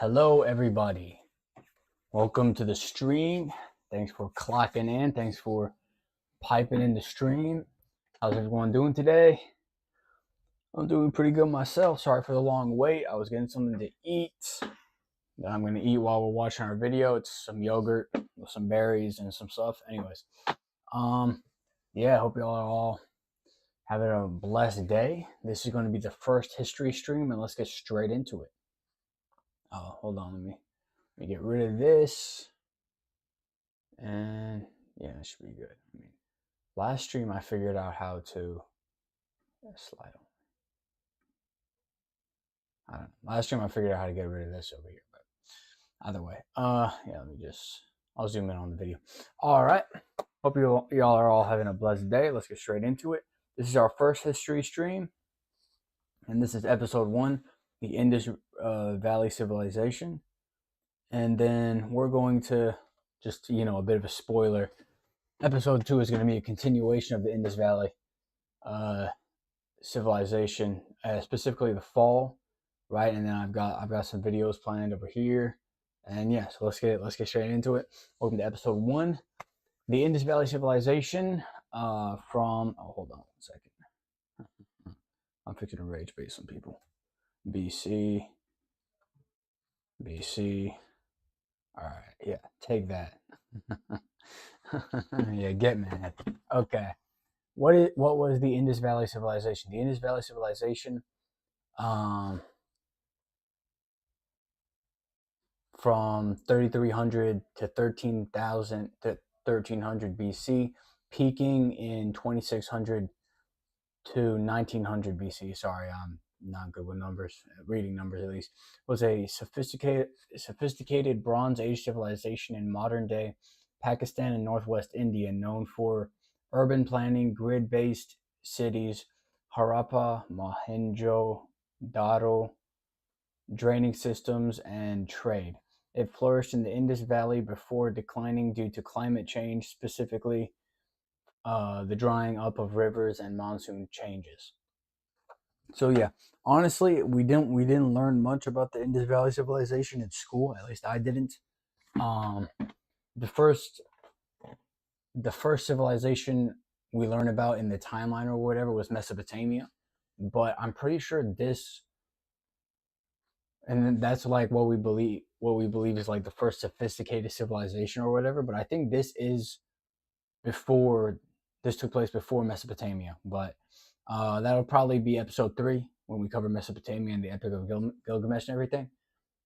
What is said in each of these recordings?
Hello, everybody. Welcome to the stream. Thanks for clocking in. Thanks for piping in the stream. How's everyone doing today? I'm doing pretty good myself. Sorry for the long wait. I was getting something to eat that I'm going to eat while we're watching our video. It's some yogurt with some berries and some stuff. Anyways, yeah, I hope y'all are all having a blessed day. This is going to be the first history stream, and let's get straight into it. Oh, hold on. Let me get rid of this. And yeah, it should be good. I mean, last stream I figured out how to slide on. I don't know. Last stream I figured out how to get rid of this over here, but either way, yeah, I'll zoom in on the video. All right, hope y'all are all having a blessed day. Let's get straight into it. This is our first history stream, and this is episode 1, the Indus Valley Civilization, and then we're going to just a bit of a spoiler. Episode 2 is going to be a continuation of the Indus Valley civilization, specifically the fall, right? And then I've got some videos planned over here, and yeah, so let's get straight into it. Welcome to episode 1, the Indus Valley civilization. From hold on 1 second. I'm fixing to rage bait some people. BC. All right, yeah, take that. Yeah, get mad. Okay. What was the Indus Valley civilization? The Indus Valley civilization, from 3300 to 13,000 to 1300 BC, peaking in 2600 to 1900 BC. Sorry, I'm not good with numbers, reading numbers at least. Was a sophisticated Bronze Age civilization in modern day Pakistan and Northwest India, known for urban planning, grid-based cities, Harappa, Mohenjo-daro, draining systems, and trade. It flourished in the Indus Valley before declining due to climate change, specifically the drying up of rivers and monsoon changes. So yeah, honestly, we didn't learn much about the Indus Valley civilization in school. At least I didn't. The first civilization we learned about in the timeline or whatever was Mesopotamia, but I'm pretty sure this, and then that's like what we believe is like the first sophisticated civilization or whatever. But I think this took place before Mesopotamia. But that'll probably be episode 3 when we cover Mesopotamia and the Epic of Gilgamesh and everything.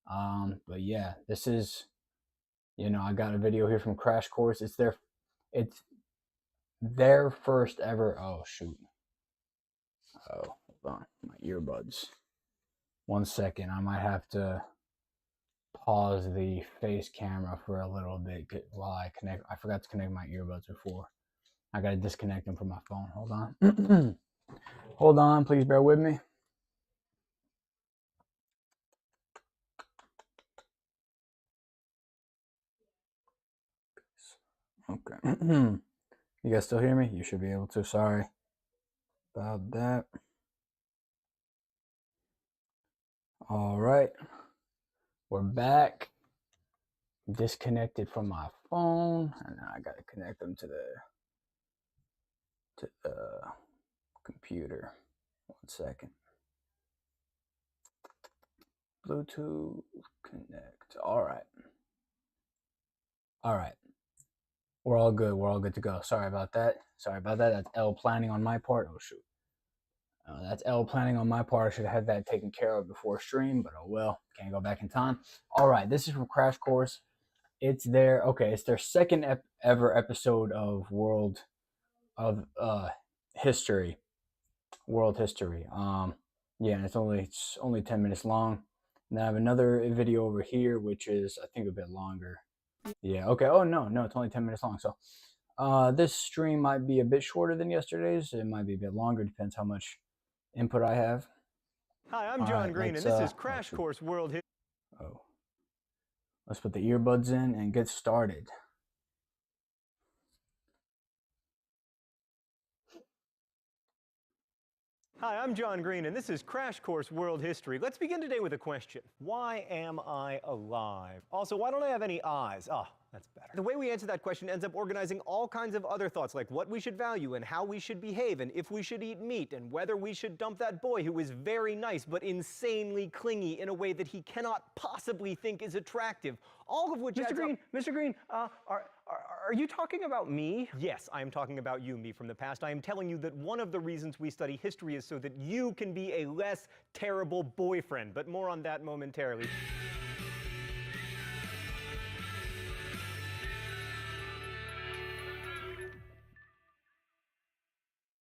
But yeah, this is, I got a video here from Crash Course. It's their first ever. Oh shoot. Oh, hold on, my earbuds. 1 second, I might have to pause the face camera for a little bit while I connect. I forgot to connect my earbuds before. I gotta disconnect them from my phone. Hold on. Hold on, please bear with me. Okay. You guys still hear me? You should be able to. Sorry about that. All right. We're back. Disconnected from my phone, and now I gotta connect them to the computer. 1 second. Bluetooth connect. All right. We're all good. We're all good to go. Sorry about that. That's L planning on my part. Oh shoot. That's L planning on my part. I should have had that taken care of before stream, but oh well. Can't go back in time. All right. This is from Crash Course. It's their second ever episode of World History. Yeah, and it's only 10 minutes long. And I have another video over here, which is I think a bit longer. Yeah. Okay. Oh no, it's only 10 minutes long. So, this stream might be a bit shorter than yesterday's. It might be a bit longer. Depends how much input I have. Hi, I'm John Green, and this is Crash Course World History. Oh. Let's put the earbuds in and get started. Hi, I'm John Green, and this is Crash Course World History. Let's begin today with a question. Why am I alive? Also, why don't I have any eyes? Ah, that's better. The way we answer that question ends up organizing all kinds of other thoughts, like what we should value and how we should behave and if we should eat meat and whether we should dump that boy who is very nice but insanely clingy in a way that he cannot possibly think is attractive. All of which Mr. Green, are you talking about me? Yes, I am talking about you, me from the past. I am telling you that one of the reasons we study history is so that you can be a less terrible boyfriend, but more on that momentarily.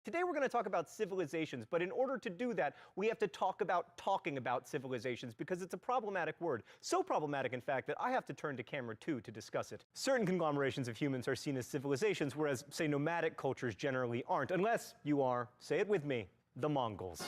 Today we're going to talk about civilizations, but in order to do that, we have to talk about talking about civilizations because it's a problematic word. So problematic, in fact, that I have to turn to camera 2 to discuss it. Certain conglomerations of humans are seen as civilizations, whereas, say, nomadic cultures generally aren't, unless you are, say it with me, the Mongols.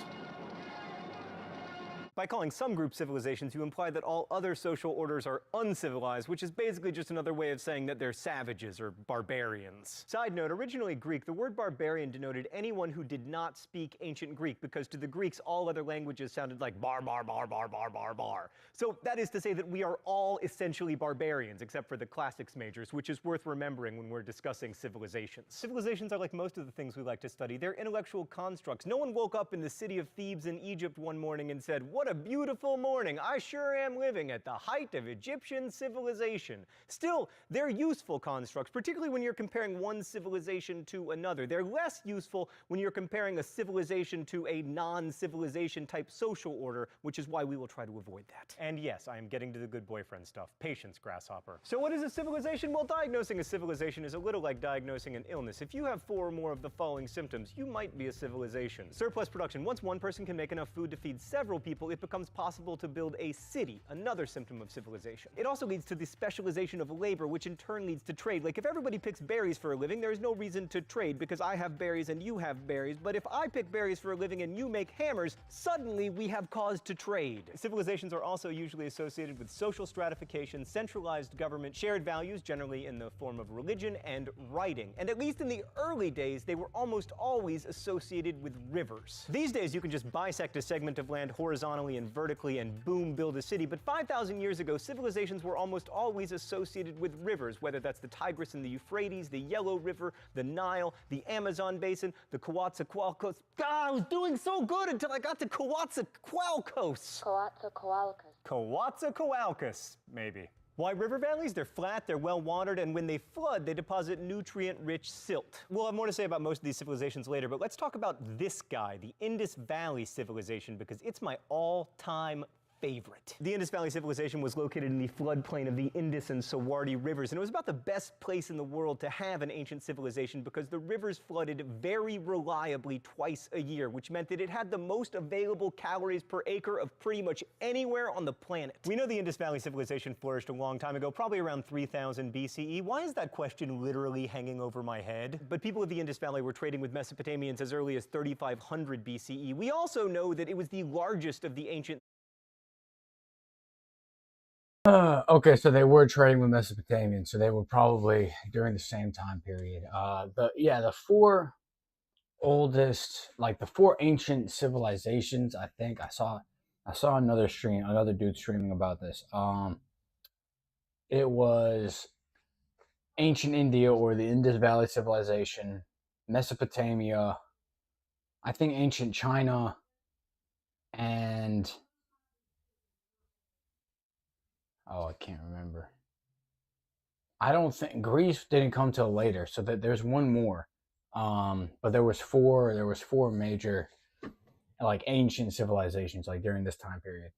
By calling some groups civilizations, you imply that all other social orders are uncivilized, which is basically just another way of saying that they're savages or barbarians. Side note, originally Greek, the word barbarian denoted anyone who did not speak ancient Greek, because to the Greeks, all other languages sounded like bar, bar, bar, bar, bar, bar, bar. So that is to say that we are all essentially barbarians, except for the classics majors, which is worth remembering when we're discussing civilizations. Civilizations are like most of the things we like to study. They're intellectual constructs. No one woke up in the city of Thebes in Egypt one morning and said, "What a beautiful morning. I sure am living at the height of Egyptian civilization." Still, they're useful constructs, particularly when you're comparing one civilization to another. They're less useful when you're comparing a civilization to a non-civilization type social order, which is why we will try to avoid that. And yes, I am getting to the good boyfriend stuff. Patience, grasshopper. So what is a civilization? Well, diagnosing a civilization is a little like diagnosing an illness. If you have 4 or more of the following symptoms, you might be a civilization. Surplus production. Once one person can make enough food to feed several people, it becomes possible to build a city, another symptom of civilization. It also leads to the specialization of labor, which in turn leads to trade. Like if everybody picks berries for a living, there is no reason to trade because I have berries and you have berries. But if I pick berries for a living and you make hammers, suddenly we have cause to trade. Civilizations are also usually associated with social stratification, centralized government, shared values, generally in the form of religion and writing. And at least in the early days, they were almost always associated with rivers. These days, you can just bisect a segment of land horizontally and vertically and boom, build a city. But 5,000 years ago, civilizations were almost always associated with rivers, whether that's the Tigris and the Euphrates, the Yellow River, the Nile, the Amazon Basin, the Coatzacoalcos. God, I was doing so good until I got to Coatzacoalcos. Coatzacoalcos, maybe. Why river valleys? They're flat, they're well-watered, and when they flood, they deposit nutrient-rich silt. We'll have more to say about most of these civilizations later, but let's talk about this guy, the Indus Valley civilization, because it's my all-time favorite. The Indus Valley civilization was located in the floodplain of the Indus and Sawardi rivers, and it was about the best place in the world to have an ancient civilization because the rivers flooded very reliably twice a year, which meant that it had the most available calories per acre of pretty much anywhere on the planet. We know the Indus Valley civilization flourished a long time ago, probably around 3000 BCE. Why is that question literally hanging over my head? But people of the Indus Valley were trading with Mesopotamians as early as 3500 BCE. We also know that it was the largest of the ancient Okay, so they were trading with Mesopotamians, so they were probably during the same time period. The 4 oldest, like the 4 ancient civilizations. I think I saw another dude streaming about this. It was ancient India or the Indus Valley civilization, Mesopotamia, I think ancient China, and I can't remember. I don't think Greece didn't come till later, so that there's one more. But there was 4 major like ancient civilizations like during this time period.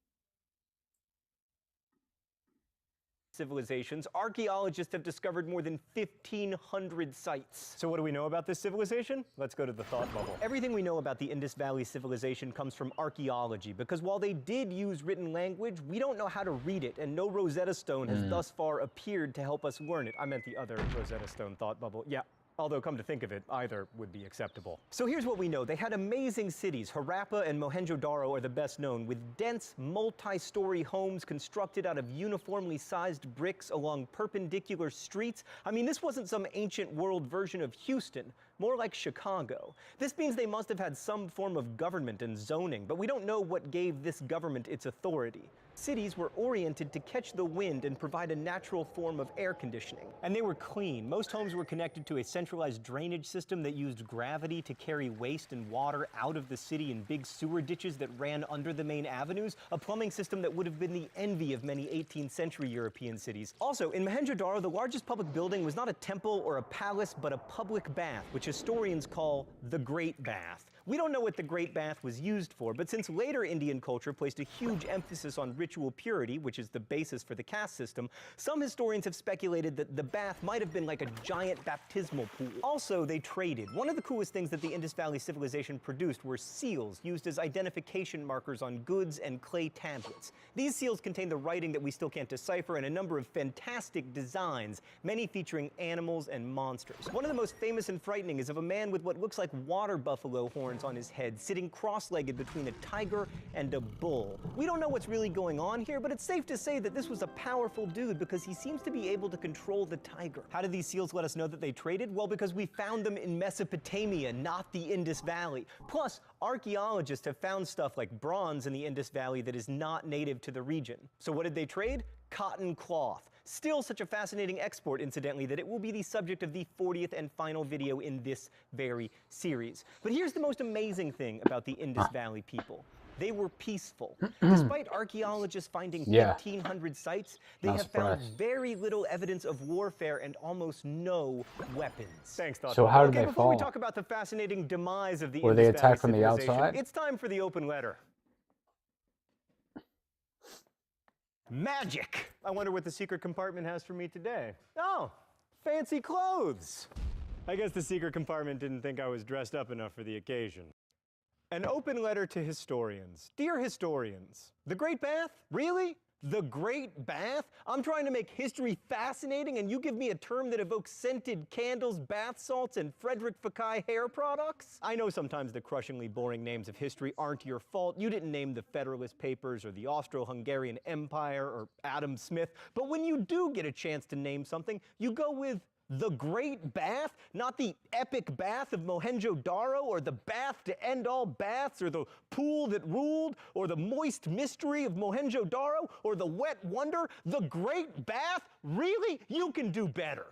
Civilizations. Archaeologists have discovered more than 1,500 sites. So what do we know about this civilization? Let's go to the thought bubble. Everything we know about the Indus Valley civilization comes from archaeology, because while they did use written language, we don't know how to read it, and no Rosetta Stone has thus far appeared to help us learn it. I meant the other Rosetta Stone thought bubble. Yeah. Although, come to think of it, either would be acceptable. So here's what we know. They had amazing cities. Harappa and Mohenjo-Daro are the best known, with dense, multi-story homes constructed out of uniformly sized bricks along perpendicular streets. I mean, this wasn't some ancient world version of Houston. more like Chicago. This means they must have had some form of government and zoning, but we don't know what gave this government its authority. Cities were oriented to catch the wind and provide a natural form of air conditioning. And they were clean. Most homes were connected to a centralized drainage system that used gravity to carry waste and water out of the city in big sewer ditches that ran under the main avenues, a plumbing system that would have been the envy of many 18th century European cities. Also, in Mohenjo-Daro, the largest public building was not a temple or a palace, but a public bath, which historians call the Great Bath. We don't know what the Great Bath was used for, but since later Indian culture placed a huge emphasis on ritual purity, which is the basis for the caste system, some historians have speculated that the bath might have been like a giant baptismal pool. Also, they traded. One of the coolest things that the Indus Valley civilization produced were seals used as identification markers on goods and clay tablets. These seals contain the writing that we still can't decipher and a number of fantastic designs, many featuring animals and monsters. One of the most famous and frightening is of a man with what looks like water buffalo horns on his head, sitting cross-legged between a tiger and a bull. We don't know what's really going on here, but it's safe to say that this was a powerful dude because he seems to be able to control the tiger. How did these seals let us know that they traded? Well, because we found them in Mesopotamia, not the Indus Valley. Plus, archaeologists have found stuff like bronze in the Indus Valley that is not native to the region. So what did they trade? Cotton cloth. Still such a fascinating export, incidentally, that it will be the subject of the 40th and final video in this very series. But here's the most amazing thing about the Indus Valley people. They were peaceful. Despite archaeologists finding 1,500 sites, they have found very little evidence of warfare and almost no weapons. Thanks, Thoughtful. So how did okay, they before fall? we talk about the fascinating demise of the Were Indus they Valley attacked from the civilization, outside? it's time for the open letter. Magic! I wonder what the secret compartment has for me today. Oh, fancy clothes! I guess the secret compartment didn't think I was dressed up enough for the occasion. An open letter to historians. Dear historians, the Great Bath? Really? The Great Bath? I'm trying to make history fascinating and you give me a term that evokes scented candles, bath salts, and Frederick Fekkai hair products? I know sometimes the crushingly boring names of history aren't your fault. You didn't name the Federalist Papers or the Austro-Hungarian Empire or Adam Smith. But when you do get a chance to name something, you go with the Great Bath, not the epic bath of Mohenjo-Daro, or the bath to end all baths, or the pool that ruled, or the moist mystery of Mohenjo-Daro, or the wet wonder. The Great Bath? Really? You can do better.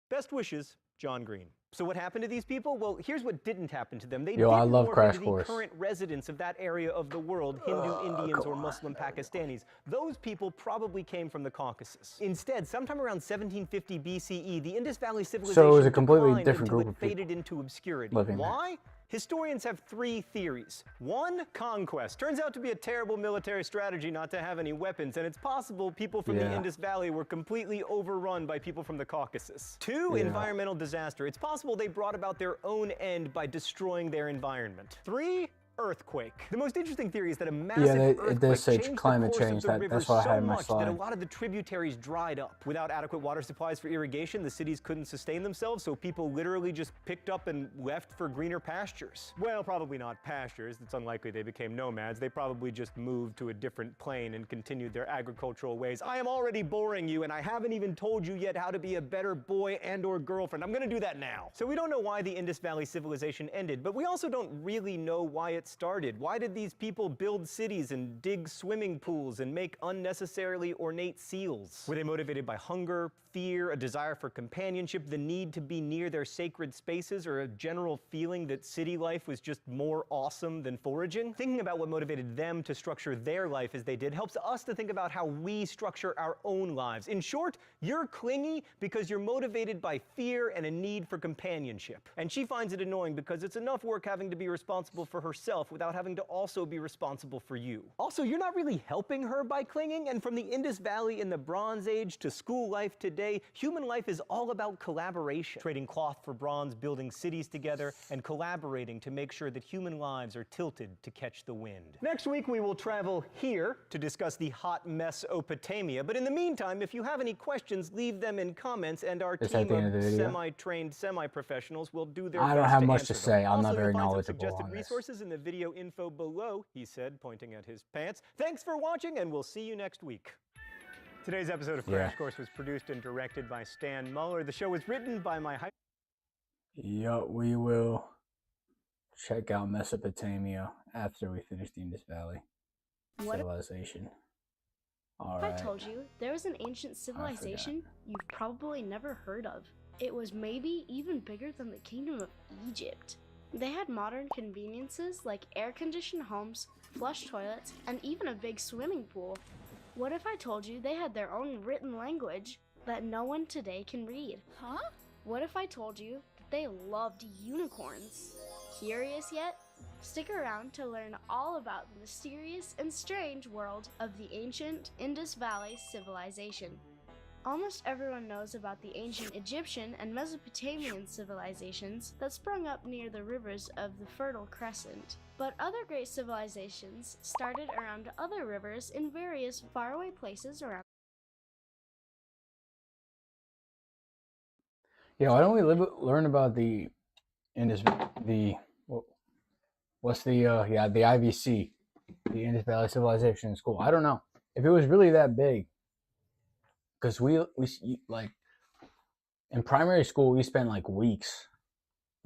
Best wishes, John Green. So what happened to these people? Well, here's what didn't happen to them. They didn't I love morph Crash into Course. the current residents of that area of the world, Hindu Indians or Muslim Pakistanis. Those people probably came from the Caucasus. Instead, sometime around 1750 BCE, the Indus Valley civilization So it was a completely declined different until group it of people faded into obscurity. living there. Why? Historians have three theories. One, conquest. Turns out to be a terrible military strategy not to have any weapons, and it's possible people from the Indus Valley were completely overrun by people from the Caucasus. Two, environmental disaster. It's possible they brought about their own end by destroying their environment. Three, earthquake. The most interesting theory is that a massive earthquake it does say changed climate the course change. of the river That's what I had so in my much that slide. a lot of the tributaries dried up. Without adequate water supplies for irrigation, the cities couldn't sustain themselves, so people literally just picked up and left for greener pastures. Well, probably not pastures. It's unlikely they became nomads. They probably just moved to a different plane and continued their agricultural ways. I am already boring you, and I haven't even told you yet how to be a better boy and or girlfriend. I'm gonna do that now. So we don't know why the Indus Valley civilization ended, but we also don't really know why it started. Why did these people build cities and dig swimming pools and make unnecessarily ornate seals? Were they motivated by hunger, fear, a desire for companionship, the need to be near their sacred spaces, or a general feeling that city life was just more awesome than foraging? Thinking about what motivated them to structure their life as they did helps us to think about how we structure our own lives. In short, you're clingy because you're motivated by fear and a need for companionship. And she finds it annoying because it's enough work having to be responsible for herself without having to also be responsible for you. Also, you're not really helping her by clinging, and from the Indus Valley in the Bronze Age to school life today, human life is all about collaboration. Trading cloth for bronze, building cities together, and collaborating to make sure that human lives are tilted to catch the wind. Next week, we will travel here to discuss the hot Mesopotamia, but in the meantime, if you have any questions, leave them in comments, and our Is that team the end of the of video? semi-trained semi-professionals will do their I best don't have to much to answer them. say. I'm Also, not very you'll find some knowledgeable suggested on this. resources in the video info below, he said, pointing at his pants. Thanks for watching, and we'll see you next week. Today's episode of Crash Course was produced and directed by Stan Muller. The show was written by my high Yup, we will check out Mesopotamia after we finish the Indus Valley What if civilization. I Alright. told you there was an ancient civilization you've probably never heard of? It was maybe even bigger than the Kingdom of Egypt. They had modern conveniences like air-conditioned homes, flush toilets, and even a big swimming pool. What if I told you they had their own written language that no one today can read? Huh? What if I told you that they loved unicorns? Curious yet? Stick around to learn all about the mysterious and strange world of the ancient Indus Valley civilization. Almost everyone knows about the ancient Egyptian and Mesopotamian civilizations that sprung up near the rivers of the Fertile Crescent. But other great civilizations started around other rivers in various faraway places around. Yeah, why don't we learn about the Indus, what's the the IVC, the Indus Valley Civilization in school? I don't know if it was really that big, because we like in primary school we spent like weeks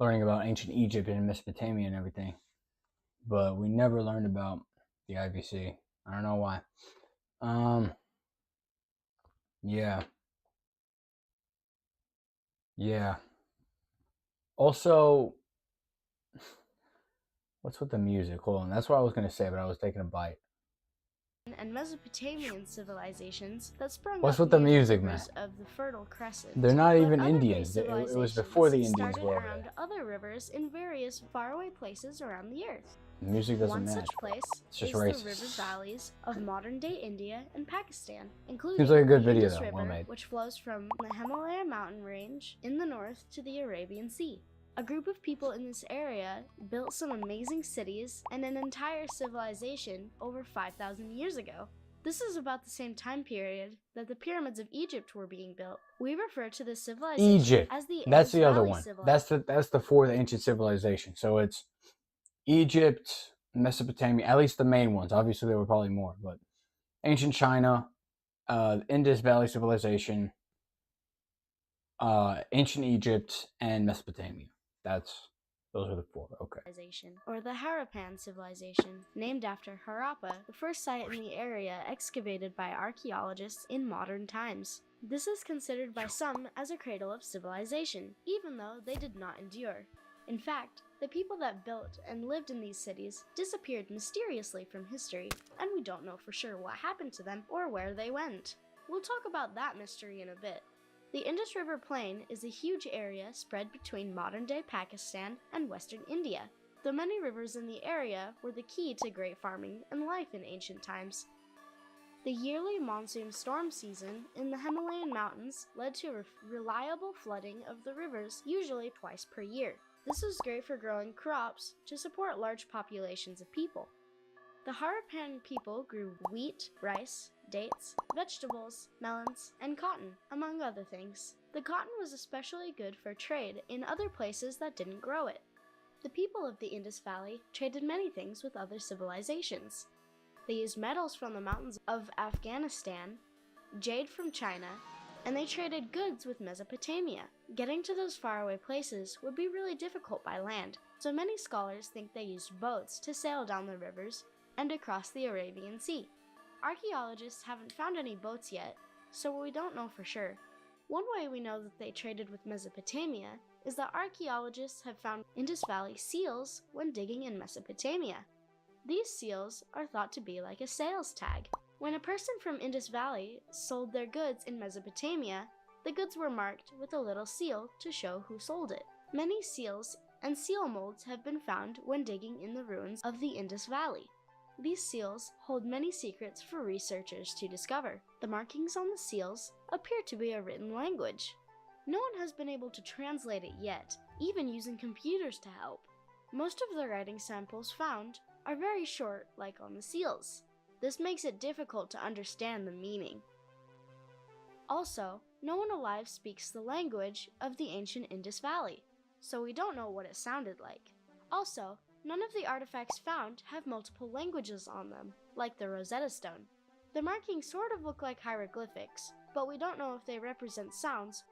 learning about ancient Egypt and Mesopotamia and everything, but we never learned about the IVC. I don't know why. Yeah. Also, what's with the music? Hold on, that's what I was gonna say, but I was taking a bite. And Mesopotamian civilizations that sprung What's up with the near music, rivers man? of the Fertile Crescent. They're not But even other great Indians. It was before the Indians started were over around there. other rivers in various faraway places around the earth. The music doesn't One match. such place It's just is racist. the river valleys of modern-day India and Pakistan, including Seems like a good the video, Indus though, River, well made. which flows from the Himalaya mountain range in the north to the Arabian Sea. A group of people in this area built some amazing cities and an entire civilization over 5,000 years ago. This is about the same time period that the pyramids of Egypt were being built. We refer to this civilization Egypt. as the That's Indus the other Valley one. civilization. That's the fourth ancient civilization. So it's Egypt, Mesopotamia, at least the main ones. Obviously, there were probably more, but ancient China, Indus Valley Civilization, ancient Egypt, and Mesopotamia. Those are the four. Okay. Or the Harappan civilization, named after Harappa, the first site in the area excavated by archaeologists in modern times. This is considered by some as a cradle of civilization, even though they did not endure. In fact, the people that built and lived in these cities disappeared mysteriously from history, and we don't know for sure what happened to them or where they went. We'll talk about that mystery in a bit. The Indus River Plain is a huge area spread between modern-day Pakistan and western India. The many rivers in the area were the key to great farming and life in ancient times. The yearly monsoon storm season in the Himalayan mountains led to reliable flooding of the rivers, usually twice per year. This was great for growing crops to support large populations of people. The Harappan people grew wheat, rice, dates, vegetables, melons, and cotton, among other things. The cotton was especially good for trade in other places that didn't grow it. The people of the Indus Valley traded many things with other civilizations. They used metals from the mountains of Afghanistan, jade from China, and they traded goods with Mesopotamia. Getting to those faraway places would be really difficult by land, so many scholars think they used boats to sail down the rivers and across the Arabian Sea. Archaeologists haven't found any boats yet, so we don't know for sure. One way we know that they traded with Mesopotamia is that archaeologists have found Indus Valley seals when digging in Mesopotamia. These seals are thought to be like a sales tag. When a person from Indus Valley sold their goods in Mesopotamia, the goods were marked with a little seal to show who sold it. Many seals and seal molds have been found when digging in the ruins of the Indus Valley. These seals hold many secrets for researchers to discover. The markings on the seals appear to be a written language. No one has been able to translate it yet, even using computers to help. Most of the writing samples found are very short, like on the seals. This makes it difficult to understand the meaning. Also, no one alive speaks the language of the ancient Indus Valley, so we don't know what it sounded like. Also, none of the artifacts found have multiple languages on them, like the Rosetta Stone. The markings sort of look like hieroglyphics, but we don't know if they represent sounds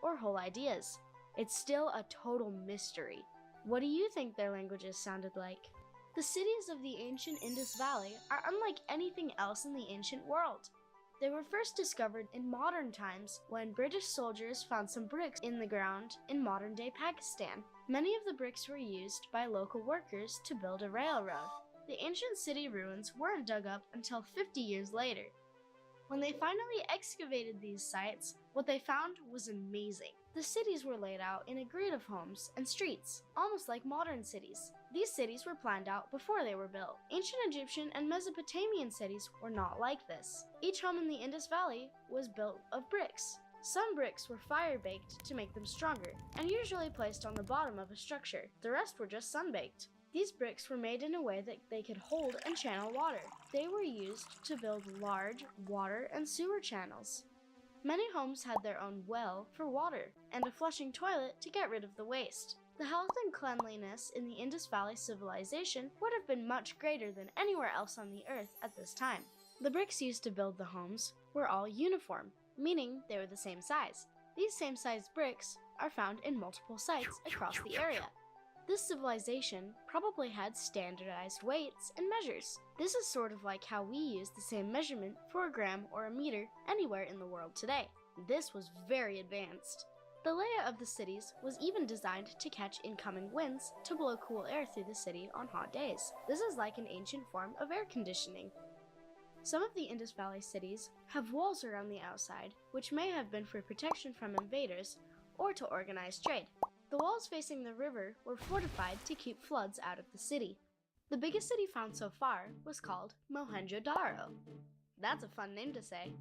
or whole ideas. It's still a total mystery. What do you think their languages sounded like? The cities of the ancient Indus Valley are unlike anything else in the ancient world. They were first discovered in modern times when British soldiers found some bricks in the ground in modern-day Pakistan. Many of the bricks were used by local workers to build a railroad. The ancient city ruins weren't dug up until 50 years later. When they finally excavated these sites, what they found was amazing. The cities were laid out in a grid of homes and streets, almost like modern cities. These cities were planned out before they were built. Ancient Egyptian and Mesopotamian cities were not like this. Each home in the Indus Valley was built of bricks. Some bricks were fire-baked to make them stronger, and usually placed on the bottom of a structure. The rest were just sun-baked. These bricks were made in a way that they could hold and channel water. They were used to build large water and sewer channels. Many homes had their own well for water and a flushing toilet to get rid of the waste. The health and cleanliness in the Indus Valley civilization would have been much greater than anywhere else on the earth at this time. The bricks used to build the homes were all uniform, meaning they were the same size. These same-sized bricks are found in multiple sites across the area. This civilization probably had standardized weights and measures. This is sort of like how we use the same measurement for a gram or a meter anywhere in the world today. This was very advanced. The layout of the cities was even designed to catch incoming winds to blow cool air through the city on hot days. This is like an ancient form of air conditioning. Some of the Indus Valley cities have walls around the outside, which may have been for protection from invaders or to organize trade. The walls facing the river were fortified to keep floods out of the city. The biggest city found so far was called Mohenjo-Daro. That's a fun name to say.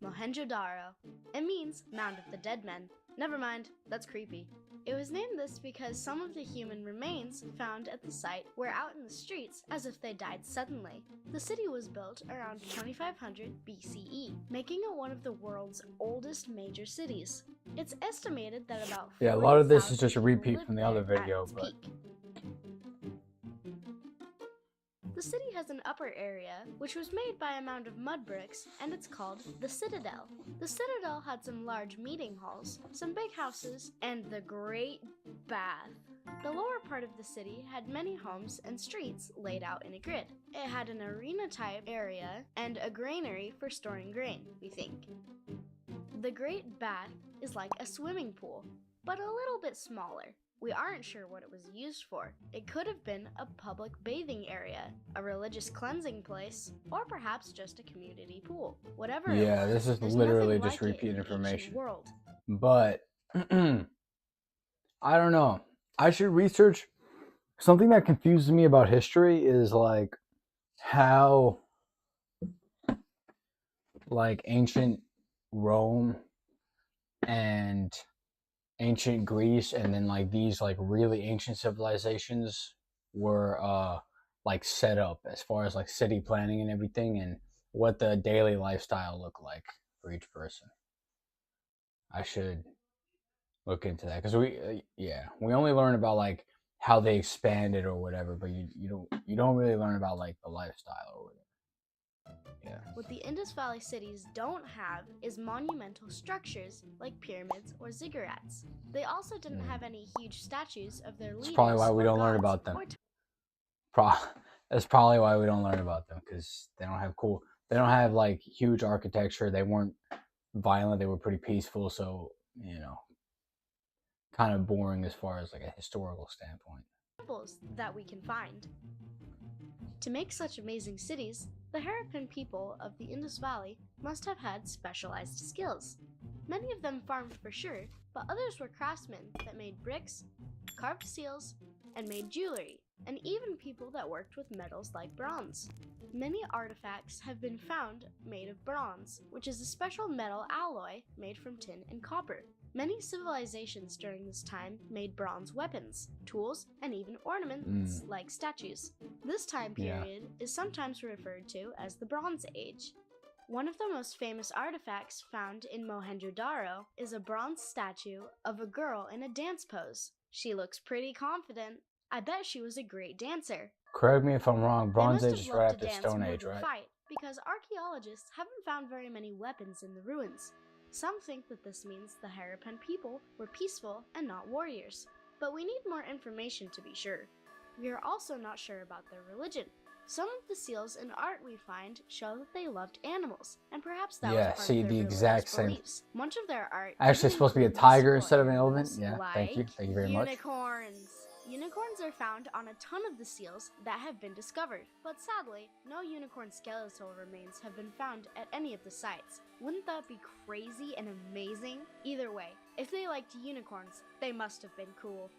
Mohenjo-Daro. It means Mound of the Dead Men. Never mind, that's creepy. It was named this because some of the human remains found at the site were out in the streets as if they died suddenly. The city was built around 2500 BCE, making it one of the world's oldest major cities. It's estimated that about Yeah, a lot of this is 40,000 just a people repeat lived from the there other at video, its but peak. The city has an upper area, which was made by a mound of mud bricks, and it's called the Citadel. The Citadel had some large meeting halls, some big houses, and the Great Bath. The lower part of the city had many homes and streets laid out in a grid. It had an arena-type area and a granary for storing grain, we think. The Great Bath is like a swimming pool, but a little bit smaller. We aren't sure what it was used for. It could have been a public bathing area, a religious cleansing place, or perhaps just a community pool. Whatever it yeah, was, this is there's literally nothing just like it repeat in the ancient information. world. But I don't know. I should research. Something that confuses me about history is like how like ancient Rome and ancient Greece and then like these like really ancient civilizations were like set up as far as like city planning and everything, and what the daily lifestyle looked like for each person. I should look into that because we only learn about like how they expanded or whatever, but you don't really learn about like the lifestyle or whatever. Yeah. What the Indus Valley cities don't have is monumental structures like pyramids or ziggurats. They also didn't have any huge statues of their leaders. That's probably why we or don't learn gods about them. or That's probably why we don't learn about them, because they don't have like huge architecture. They weren't violent. They were pretty peaceful. So, kind of boring as far as like a historical standpoint. temples that we can find. To make such amazing cities, the Harappan people of the Indus Valley must have had specialized skills. Many of them farmed for sure, but others were craftsmen that made bricks, carved seals, and made jewelry, and even people that worked with metals like bronze. Many artifacts have been found made of bronze, which is a special metal alloy made from tin and copper. Many civilizations during this time made bronze weapons, tools, and even ornaments like statues. This time period is sometimes referred to as the Bronze Age. One of the most famous artifacts found in Mohenjo-Daro is a bronze statue of a girl in a dance pose. She looks pretty confident. I bet she was a great dancer. Correct me if I'm wrong. Bronze They Age must is have right loved after to dance Stone more Age, than right? fight, because archaeologists haven't found very many weapons in the ruins. Some think that this means the Harappan people were peaceful and not warriors, but we need more information to be sure. We are also not sure about their religion. Some of the seals and art we find show that they loved animals, and perhaps that was part of their religious beliefs. Much of their art Actually, supposed to be a tiger instead of an elephant. Yeah, thank you very much. Unicorns are found on a ton of the seals that have been discovered, but sadly, no unicorn skeletal remains have been found at any of the sites. Wouldn't that be crazy and amazing? Either way, if they liked unicorns, they must have been cool.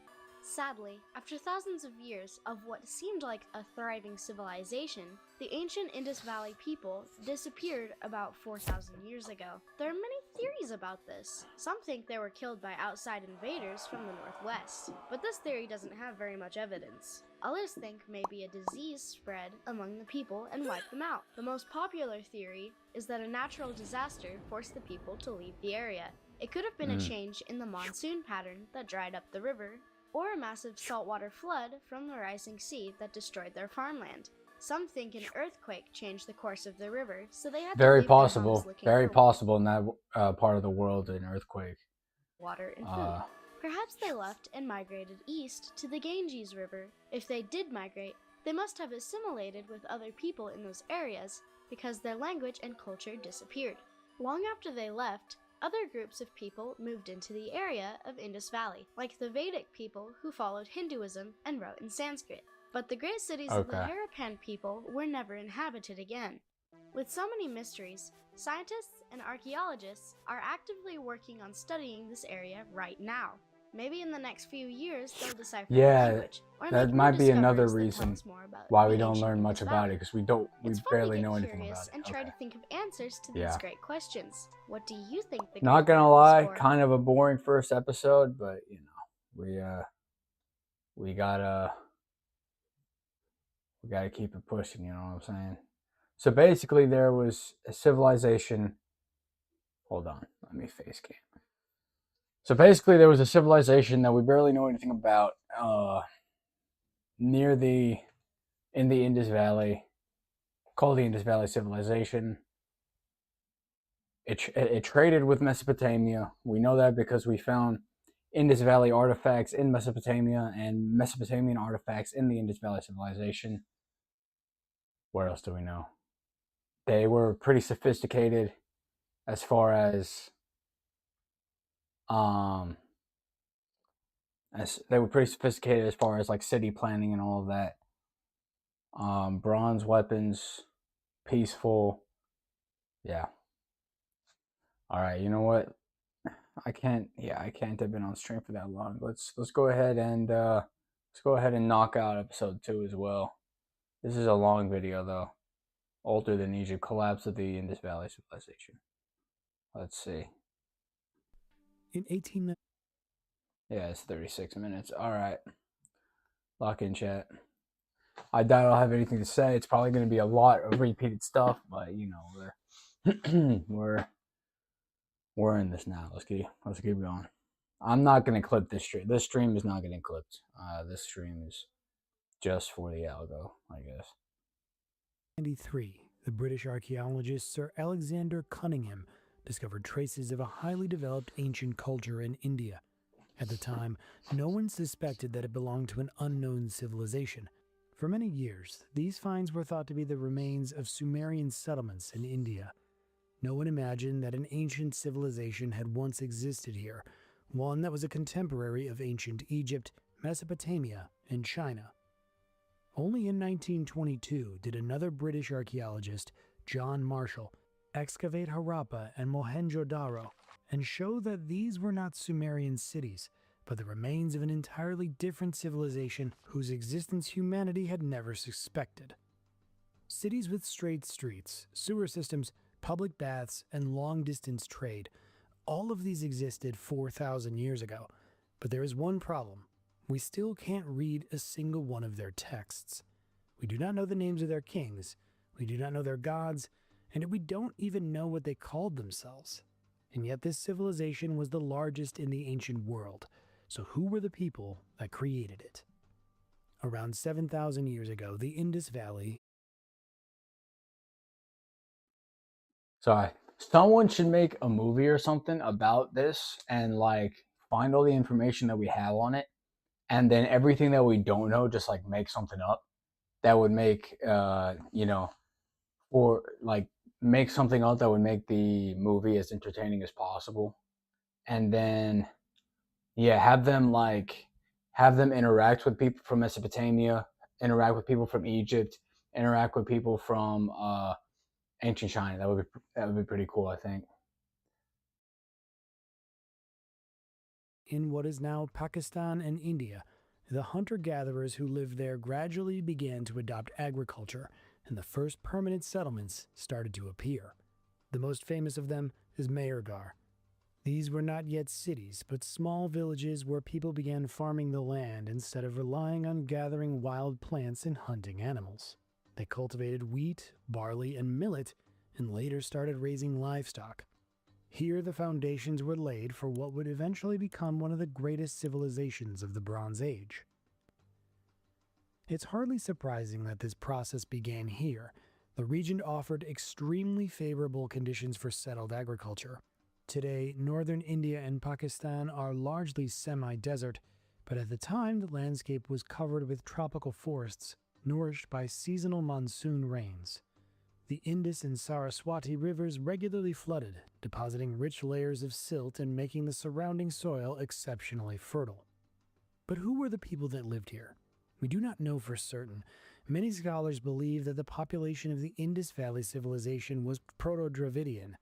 Sadly, after thousands of years of what seemed like a thriving civilization, the ancient Indus Valley people disappeared about 4,000 years ago. There are many theories about this. Some think they were killed by outside invaders from the northwest, but this theory doesn't have very much evidence. Others think maybe a disease spread among the people and wiped them out. The most popular theory is that a natural disaster forced the people to leave the area. It could have been a change in the monsoon pattern that dried up the river, or a massive saltwater flood from the rising sea that destroyed their farmland. Some think an earthquake changed the course of the river, so they had to Very leave their homes possible. looking Very for possible in that part of the world, an earthquake. water and food. Perhaps they left and migrated east to the Ganges River. If they did migrate, they must have assimilated with other people in those areas because their language and culture disappeared. Long after they left, other groups of people moved into the area of Indus Valley, like the Vedic people who followed Hinduism and wrote in Sanskrit. But the great cities of the Harappan people were never inhabited again. With so many mysteries, scientists and archaeologists are actively working on studying this area right now. Maybe in the next few years they'll decipher the language, or that make might new be another discoveries that tell reason us more about why we the don't ancient learn much Indus about Valley. it, because we It's fun barely to get know anything curious about it. and try to think of answers to these great questions. What do you think the Not Great gonna Pyramid lie, is for? kind of a boring first episode, but you know, we gotta keep it pushing. You know what I'm saying? So basically, there was a civilization. Hold on, let me face cam. So basically, there was a civilization that we barely know anything about in the Indus Valley, called the Indus Valley Civilization. It traded with Mesopotamia. We know that because we found Indus Valley artifacts in Mesopotamia and Mesopotamian artifacts in the Indus Valley Civilization. What else do we know? They were pretty sophisticated as far as like city planning and all of that. Bronze weapons, peaceful. Yeah. All right, you know what? I can't have been on stream for that long. Let's go ahead and knock out episode 2 as well. This is a long video though. Older than Egypt, collapse of the Indus Valley Civilization. Let's see. In 18... Yeah, it's 36 minutes. All right. Lock in, chat. I doubt I'll have anything to say. It's probably going to be a lot of repeated stuff, but you know, we're in this now. Let's keep going. I'm not going to clip this stream. This stream is not getting clipped. This stream is just for the algo, I guess. 1993, the British archaeologist Sir Alexander Cunningham discovered traces of a highly developed ancient culture in India. At the time, no one suspected that it belonged to an unknown civilization. For many years, these finds were thought to be the remains of Sumerian settlements in India. No one imagined that an ancient civilization had once existed here, one that was a contemporary of ancient Egypt, Mesopotamia, and China. Only in 1922 did another British archaeologist, John Marshall, excavate Harappa and Mohenjo-daro and show that these were not Sumerian cities, but the remains of an entirely different civilization whose existence humanity had never suspected. Cities with straight streets, sewer systems, public baths, and long-distance trade, all of these existed 4,000 years ago. But there is one problem. We still can't read a single one of their texts. We do not know the names of their kings, we do not know their gods, and we don't even know what they called themselves. And yet this civilization was the largest in the ancient world. So who were the people that created it? Around 7,000 years ago, the Indus Valley... Sorry, Someone should make a movie or something about this and like find all the information that we have on it, and then everything that we don't know, just like make something up that would make or like make something up that would make the movie as entertaining as possible, and then yeah, have them interact with people from Mesopotamia, interact with people from Egypt, interact with people from ancient China. That would be pretty cool, I think. In what is now Pakistan and India, the hunter-gatherers who lived there gradually began to adopt agriculture, and the first permanent settlements started to appear. The most famous of them is Mayurgarh. These were not yet cities, but small villages where people began farming the land instead of relying on gathering wild plants and hunting animals. They cultivated wheat, barley, and millet, and later started raising livestock. Here the foundations were laid for what would eventually become one of the greatest civilizations of the Bronze Age. It's hardly surprising that this process began here. The region offered extremely favorable conditions for settled agriculture. Today, northern India and Pakistan are largely semi-desert, but at the time the landscape was covered with tropical forests, nourished by seasonal monsoon rains. The Indus and Saraswati rivers regularly flooded, depositing rich layers of silt and making the surrounding soil exceptionally fertile. But who were the people that lived here? We do not know for certain. Many scholars believe that the population of the Indus Valley civilization was Proto-Dravidian.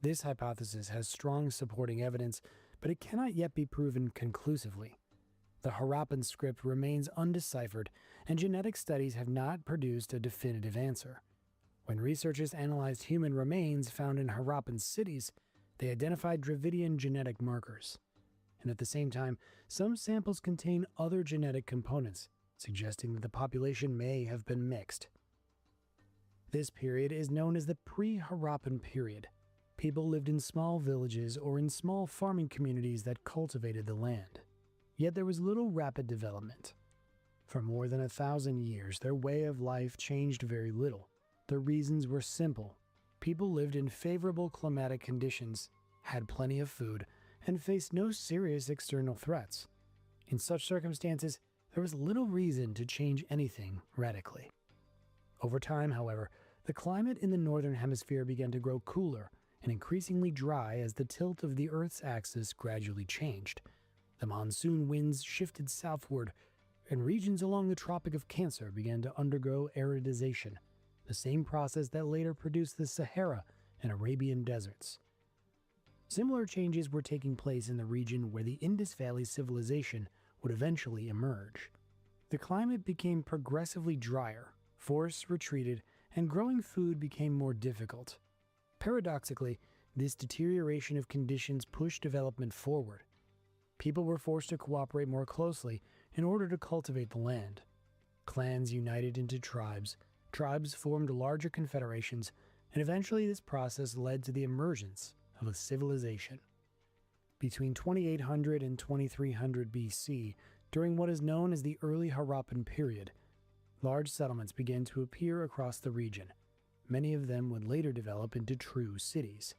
This hypothesis has strong supporting evidence, but it cannot yet be proven conclusively. The Harappan script remains undeciphered, and genetic studies have not produced a definitive answer. When researchers analyzed human remains found in Harappan cities, they identified Dravidian genetic markers. And at the same time, some samples contain other genetic components, suggesting that the population may have been mixed. This period is known as the pre-Harappan period. People lived in small villages or in small farming communities that cultivated the land. Yet there was little rapid development. For more than 1,000 years, their way of life changed very little. The reasons were simple. People lived in favorable climatic conditions, had plenty of food, and faced no serious external threats. In such circumstances, there was little reason to change anything radically. Over time, however, the climate in the northern hemisphere began to grow cooler and increasingly dry as the tilt of the Earth's axis gradually changed. The monsoon winds shifted southward, and regions along the Tropic of Cancer began to undergo aridization, the same process that later produced the Sahara and Arabian deserts. Similar changes were taking place in the region where the Indus Valley civilization would eventually emerge. The climate became progressively drier, forests retreated, and growing food became more difficult. Paradoxically, this deterioration of conditions pushed development forward. People were forced to cooperate more closely in order to cultivate the land. Clans united into tribes, tribes formed larger confederations, and eventually this process led to the emergence of a civilization. Between 2800 and 2300 BC, during what is known as the early Harappan period, large settlements began to appear across the region. Many of them would later develop into true cities.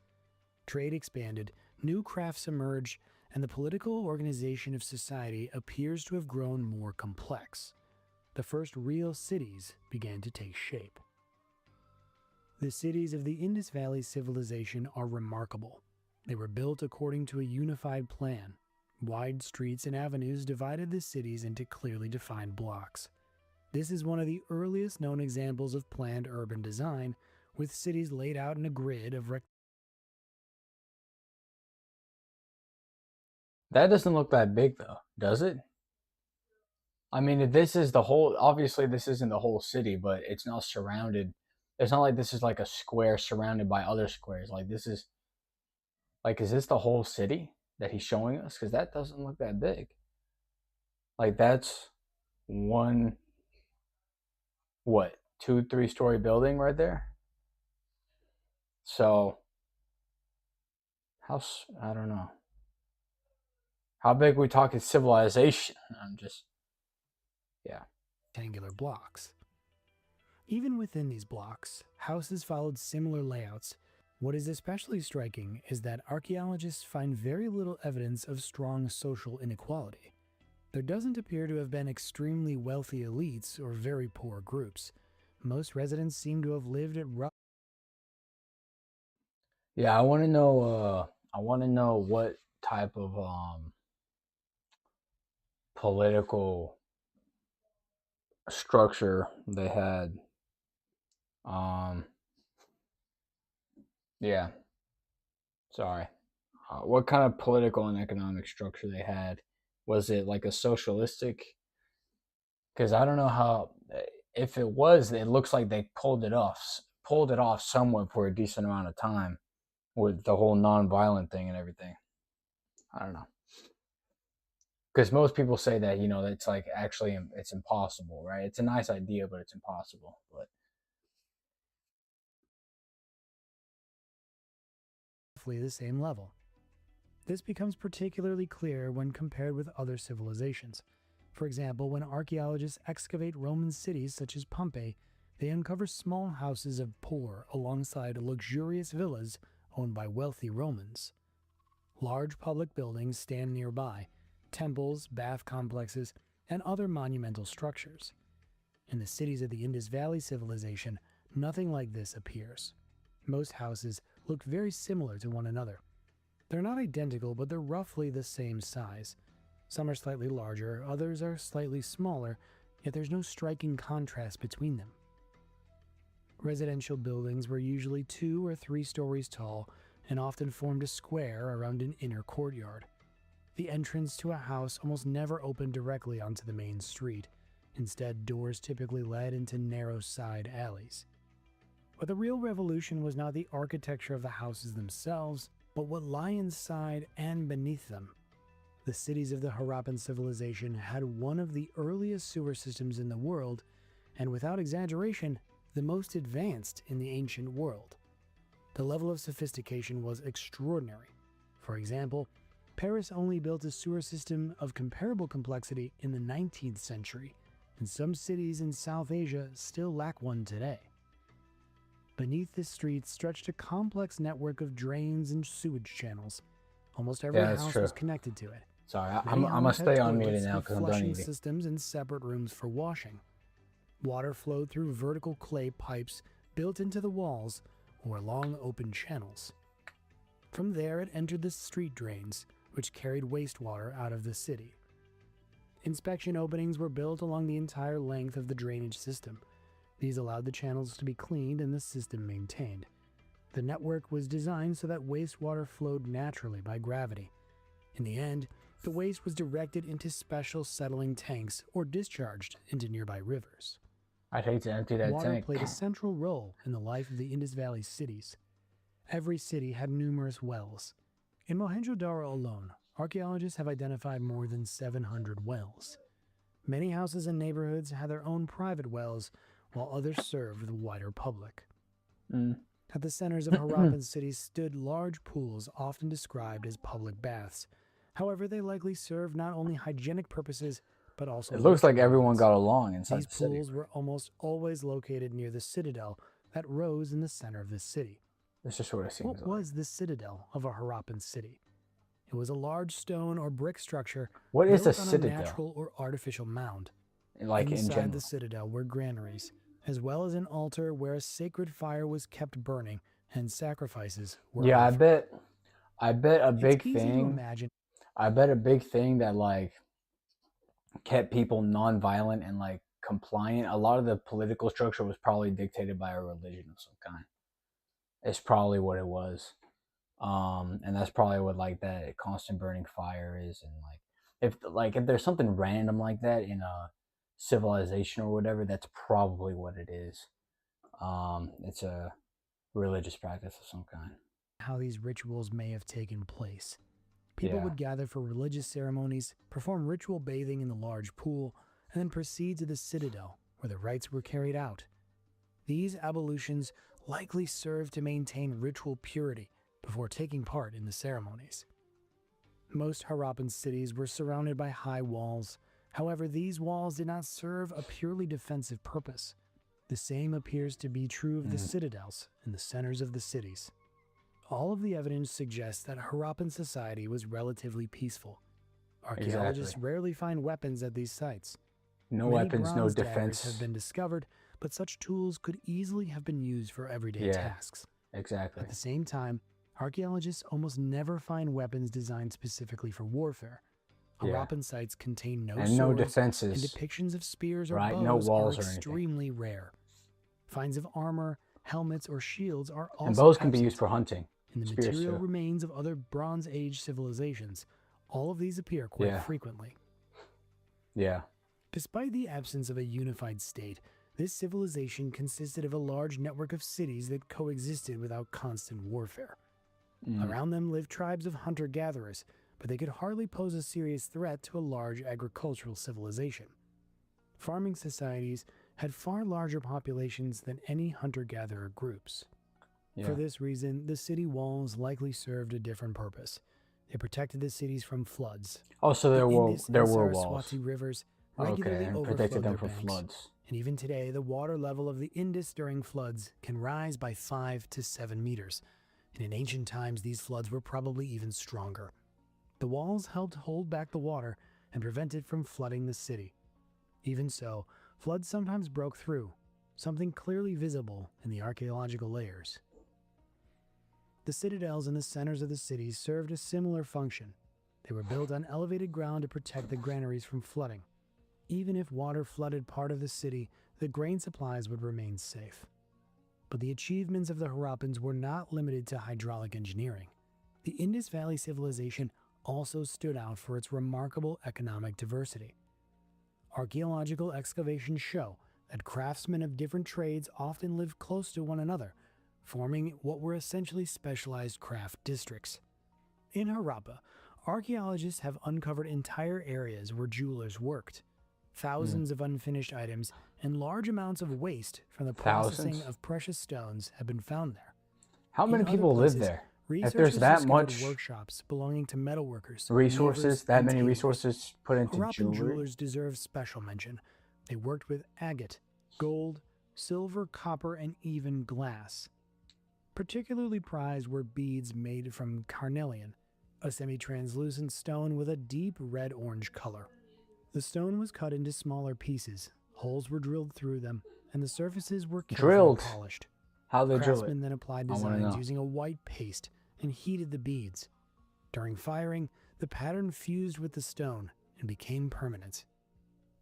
Trade expanded, new crafts emerged, and the political organization of society appears to have grown more complex. The first real cities began to take shape. The cities of the Indus Valley civilization are remarkable. They were built according to a unified plan. Wide streets and avenues divided the cities into clearly defined blocks. This is one of the earliest known examples of planned urban design, with cities laid out in a grid of That doesn't look that big though, does it? I mean, if this is the whole, obviously this isn't the whole city, but it's not surrounded. It's not like this is like a square surrounded by other squares. Like this is, like, is this the whole city that he's showing us? Because that doesn't look that big. Like that's one, what, 2, 3 story building right there. So, I don't know. How big we talking civilization? I'm just, yeah. rectangular blocks. Even within these blocks, houses followed similar layouts. What is especially striking is that archaeologists find very little evidence of strong social inequality. There doesn't appear to have been extremely wealthy elites or very poor groups. Most residents seem to have lived at rough. Yeah, I want to know. I want to know what type of political structure they had. Um, yeah, sorry. What kind of political and economic structure they had? Was it like a socialistic? Because I don't know how. If it was, it looks like they pulled it off somewhat for a decent amount of time with the whole non-violent thing and everything. I don't know. Because most people say that it's like actually it's impossible, right? It's a nice idea, but it's impossible. But Roughly the same level. This becomes particularly clear when compared with other civilizations. For example, when archaeologists excavate Roman cities such as Pompeii, they uncover small houses of poor alongside luxurious villas owned by wealthy Romans. Large public buildings stand nearby, temples, bath complexes, and other monumental structures. In the cities of the Indus Valley civilization, nothing like this appears. Most houses look very similar to one another. They're not identical, but they're roughly the same size. Some are slightly larger, others are slightly smaller, yet there's no striking contrast between them. Residential buildings were usually 2 or 3 stories tall and often formed a square around an inner courtyard. The entrance to a house almost never opened directly onto the main street. Instead, doors typically led into narrow side alleys. But the real revolution was not the architecture of the houses themselves, but what lie inside and beneath them. The cities of the Harappan civilization had one of the earliest sewer systems in the world, and without exaggeration, the most advanced in the ancient world. The level of sophistication was extraordinary. For example, Paris only built a sewer system of comparable complexity in the 19th century, and some cities in South Asia still lack one today. Beneath the streets stretched a complex network of drains and sewage channels. Almost every yeah, that's house true. was connected to it. Sorry, Many I'm gonna homes had stay unmuted toilets now with because I'm done flushing eating. systems and separate rooms for washing. Water flowed through vertical clay pipes built into the walls or along open channels. From there it entered the street drains, which carried wastewater out of the city. Inspection openings were built along the entire length of the drainage system. These allowed the channels to be cleaned and the system maintained. The network was designed so that wastewater flowed naturally by gravity. In the end, the waste was directed into special settling tanks or discharged into nearby rivers. I'd hate to empty that Water tank. played a central role in the life of the Indus Valley cities. Every city had numerous wells. In Mohenjo-Daro alone, archaeologists have identified more than 700 wells. Many houses and neighborhoods had their own private wells, while others served the wider public. At the centers of Harappan cities stood large pools often described as public baths. However, they likely served not only hygienic purposes, but also It looks like ritual everyone ones. got along inside These the city. pools were almost always located near the citadel that rose in the center of the city. This just what it seems What like. was the citadel of a Harappan city? It was a large stone or brick structure What is built a on citadel? a natural or artificial mound. Like in Inside general. the citadel were granaries, as well as an altar where a sacred fire was kept burning and sacrifices were Yeah, offered. I bet a big It's easy to thing. imagine. I bet a big thing that like kept people non-violent and like compliant. A lot of the political structure was probably dictated by a religion of some kind. It's probably what it was. And that's probably what like that constant burning fire is. And if there's something random like that in a civilization or whatever, that's probably what it is. It's a religious practice of some kind. How these rituals may have taken place. People Yeah. would gather for religious ceremonies, perform ritual bathing in the large pool, and then proceed to the citadel, where the rites were carried out. These ablutions likely served to maintain ritual purity before taking part in the ceremonies. Most Harappan cities were surrounded by high walls. However, these walls did not serve a purely defensive purpose. The same appears to be true of the citadels in the centers of the cities. all of the evidence suggests that Harappan society was relatively peaceful. Archaeologists Exactly. rarely find weapons at these sites. No Many weapons, no bronze daggers defense. have been discovered, but such tools could easily have been used for everyday Yeah. tasks. Exactly. At the same time, archaeologists almost never find weapons designed specifically for warfare. Yeah. Harappan sites contain no And no swords, defenses. and depictions of spears or Right, bows no walls are or anything. extremely rare. Finds of armor, helmets, or shields are also And bows can be absent. used for hunting. In the Spears material too. remains of other Bronze Age civilizations, all of these appear quite Yeah. frequently. Yeah. Despite the absence of a unified state, this civilization consisted of a large network of cities that coexisted without constant warfare. Around them lived tribes of hunter-gatherers, but they could hardly pose a serious threat to a large agricultural civilization. Farming societies had far larger populations than any hunter-gatherer groups. Yeah. For this reason, the city walls likely served a different purpose. They protected the cities from floods. Oh, so there The were Indus there and were walls. Saraswati rivers regularly Okay, and overflowed protected them their from banks. floods. And even today, the water level of the Indus during floods can rise by 5 to 7 meters. And in ancient times, these floods were probably even stronger. The walls helped hold back the water and prevent it from flooding the city. Even so, floods sometimes broke through, something clearly visible in the archaeological layers. The citadels in the centers of the cities served a similar function. They were built on elevated ground to protect the granaries from flooding. Even if water flooded part of the city, the grain supplies would remain safe. But the achievements of the Harappans were not limited to hydraulic engineering. The Indus Valley civilization also stood out for its remarkable economic diversity. Archaeological excavations show that craftsmen of different trades often lived close to one another, forming what were essentially specialized craft districts. In Harappa, archaeologists have uncovered entire areas where jewelers worked. Thousands of unfinished items and large amounts of waste from the processing Thousands? of precious stones have been found there. How many In other people live places, there? If Researchers there's that discovered much workshops belonging to metalworkers, resources, weavers, that and many tailors. resources put into Harappan jewelry. jewelers deserve special mention. They worked with agate, gold, silver, copper, and even glass. Particularly prized were beads made from carnelian, a semi-translucent stone with a deep red-orange color. The stone was cut into smaller pieces, holes were drilled through them, and the surfaces were carefully Drilled? polished. How they drill it? Craftsmen then applied I wanna designs know. using a white paste and heated the beads. During firing, the pattern fused with the stone and became permanent.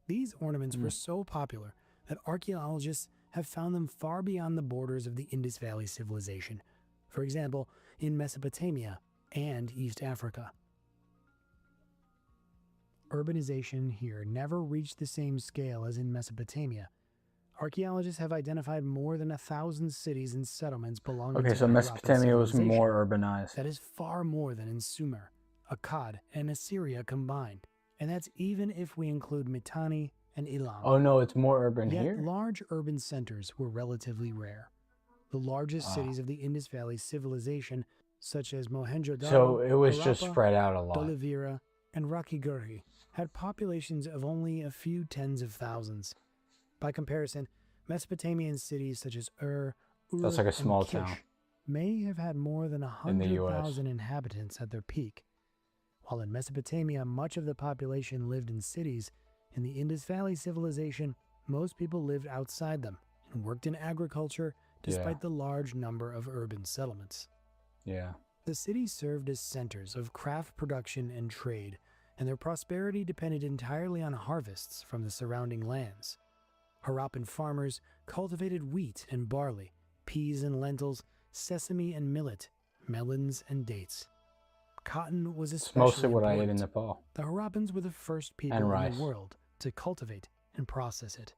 These ornaments were so popular that archaeologists have found them far beyond the borders of the Indus Valley civilization, for example, in Mesopotamia and East Africa. Urbanization here never reached the same scale as in Mesopotamia. Archaeologists have identified more than 1,000 cities and settlements belonging Okay, to so the Harappan Mesopotamia was civilization. more urbanized. That is far more than in Sumer, Akkad, and Assyria combined. And that's even if we include Mitanni and Elam. Oh no, it's more urban Yet here? large urban centers were relatively rare. The largest cities of the Indus Valley civilization, such as Mohenjo-daro, So it was just Harappa, spread out a lot. Dholavira, and Rakhigarhi, had populations of only a few tens of thousands. By comparison, Mesopotamian cities such as Ur, That's like a and small Kish town. may have had more than In the US. 100,000 inhabitants at their peak. While in Mesopotamia, much of the population lived in cities, in the Indus Valley civilization, most people lived outside them and worked in agriculture despite the large number of urban settlements. Yeah. The cities served as centers of craft production and trade, and their prosperity depended entirely on harvests from the surrounding lands. Harappan farmers cultivated wheat and barley, peas and lentils, sesame and millet, melons and dates. Cotton was It's especially mostly what I ate in important. Nepal. The Harappans were the first people And in rice. the world to cultivate and process it.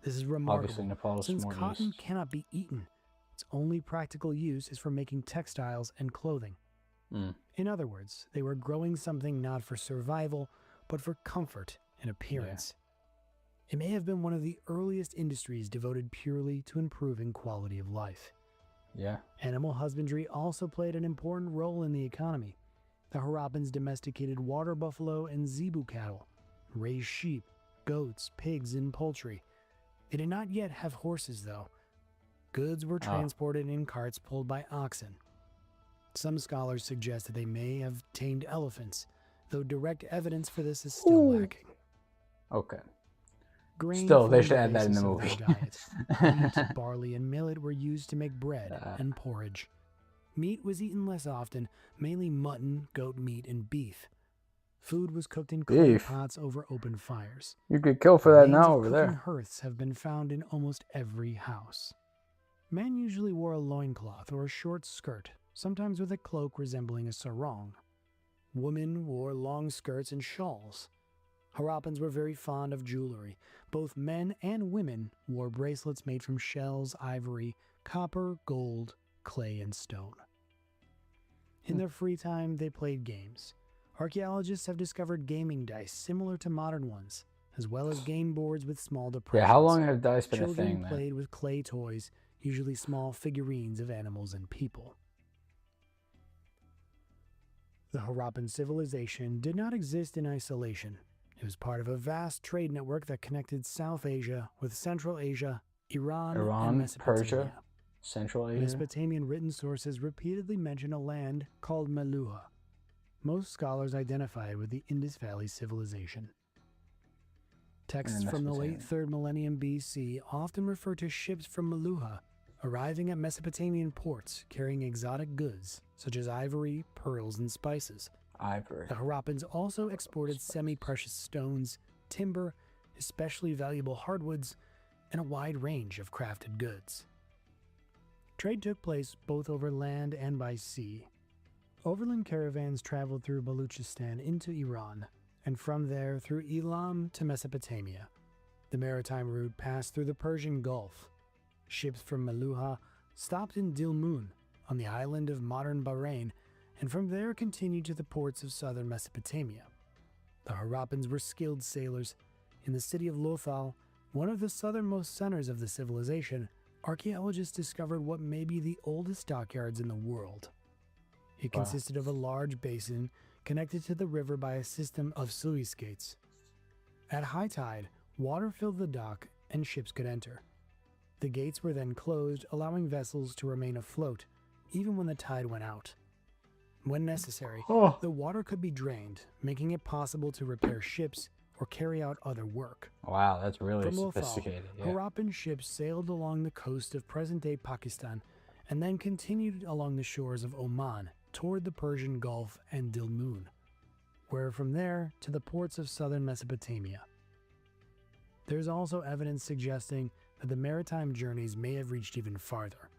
This is Obviously, remarkable, Nepal is since more cotton east. cannot be eaten. Its only practical use is for making textiles and clothing. Mm. In other words, they were growing something not for survival, but for comfort and appearance. It may have been one of the earliest industries devoted purely to improving quality of life. Yeah. Animal husbandry also played an important role in the economy. The Harappans domesticated water buffalo and zebu cattle, raised sheep, goats, pigs, and poultry. They did not yet have horses, though. Goods were transported in carts pulled by oxen. Some scholars suggest that they may have tamed elephants, though direct evidence for this is still lacking. Okay. Grain Still, they formed should the add that in the basis of movie. their diet. Wheat, barley, and millet were used to make bread Uh. and porridge. Meat was eaten less often, mainly mutton, goat meat, and beef. Food was cooked in clay Beef? pots over open fires. You could kill for that Remains now of over cooking there. hearths have been found in almost every house. Men usually wore a loincloth or a short skirt, sometimes with a cloak resembling a sarong. Women wore long skirts and shawls. Harappans were very fond of jewelry. Both men and women wore bracelets made from shells, ivory, copper, gold, clay, and stone. In their free time, they played games. Archaeologists have discovered gaming dice similar to modern ones, as well as game boards with small depressions. Yeah, how long have dice been a Children thing, man? played with clay toys, usually small figurines of animals and people. The Harappan civilization did not exist in isolation. It was part of a vast trade network that connected South Asia with Central Asia, Iran, and Iran, Mesopotamia. Persia, Central Asia. Mesopotamian written sources repeatedly mention a land called Meluha. Most scholars identify it with the Indus Valley civilization. Texts from the late 3rd millennium BC often refer to ships from Meluha arriving at Mesopotamian ports carrying exotic goods such as ivory, pearls, and spices. Ivory. The Harappans also exported semi-precious stones, timber, especially valuable hardwoods, and a wide range of crafted goods. Trade took place both over land and by sea. Overland caravans traveled through Baluchistan into Iran, and from there through Elam to Mesopotamia. The maritime route passed through the Persian Gulf. Ships from Meluha stopped in Dilmun, on the island of modern Bahrain, and from there continued to the ports of southern Mesopotamia. The Harappans were skilled sailors. In the city of Lothal, one of the southernmost centers of the civilization, archaeologists discovered what may be the oldest dockyards in the world. It consisted of a large basin connected to the river by a system of sluice gates. At high tide, water filled the dock and ships could enter. The gates were then closed, allowing vessels to remain afloat, even when the tide went out. When necessary, the water could be drained, making it possible to repair ships or carry out other work. Wow, that's really From Lothal, sophisticated. Yeah. Harappan ships sailed along the coast of present-day Pakistan and then continued along the shores of Oman toward the Persian Gulf and Dilmun, where from there to the ports of southern Mesopotamia. There's also evidence suggesting that the maritime journeys may have reached even farther.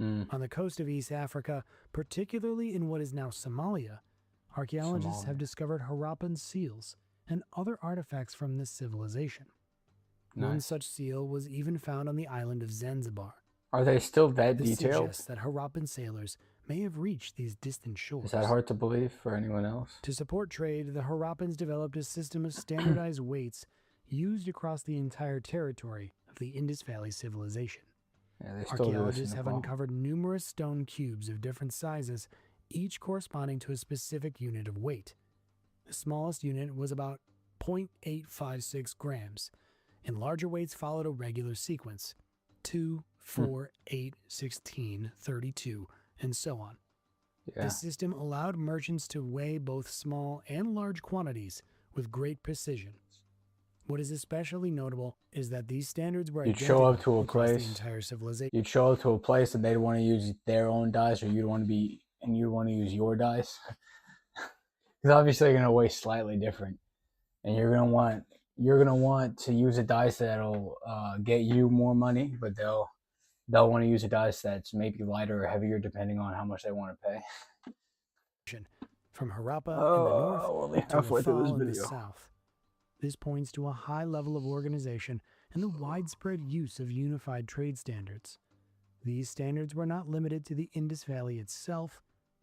On the coast of East Africa, particularly in what is now Somalia, archaeologists have discovered Harappan seals and other artifacts from this civilization. One such seal was even found on the island of Zanzibar. Are they still that This detailed? suggests that Harappan sailors may have reached these distant shores. Is that hard to believe for anyone else? To support trade, the Harappans developed a system of standardized weights used across the entire territory of the Indus Valley civilization. Yeah, they still do this in Archaeologists have Nepal. uncovered numerous stone cubes of different sizes, each corresponding to a specific unit of weight. The smallest unit was about 0.856 grams, and larger weights followed a regular sequence: 2, 4, 8, 16, 32, and so on. Yeah. This system allowed merchants to weigh both small and large quantities with great precision. What is especially notable is that these standards were You'd show up to a across place. the entire civilization. You'd show up to a place and they'd want to use their own dice, or you'd want to use your dice. Because obviously you're gonna weigh slightly different, and you're gonna want to use a dice that'll get you more money, but they'll want to use a dice that's maybe lighter or heavier depending on how much they want to pay. From Harappa in the north only to halfway through this Lothal in the video. south. This points to a high level of organization and the widespread use of unified trade standards. These standards were not limited to the Indus Valley itself.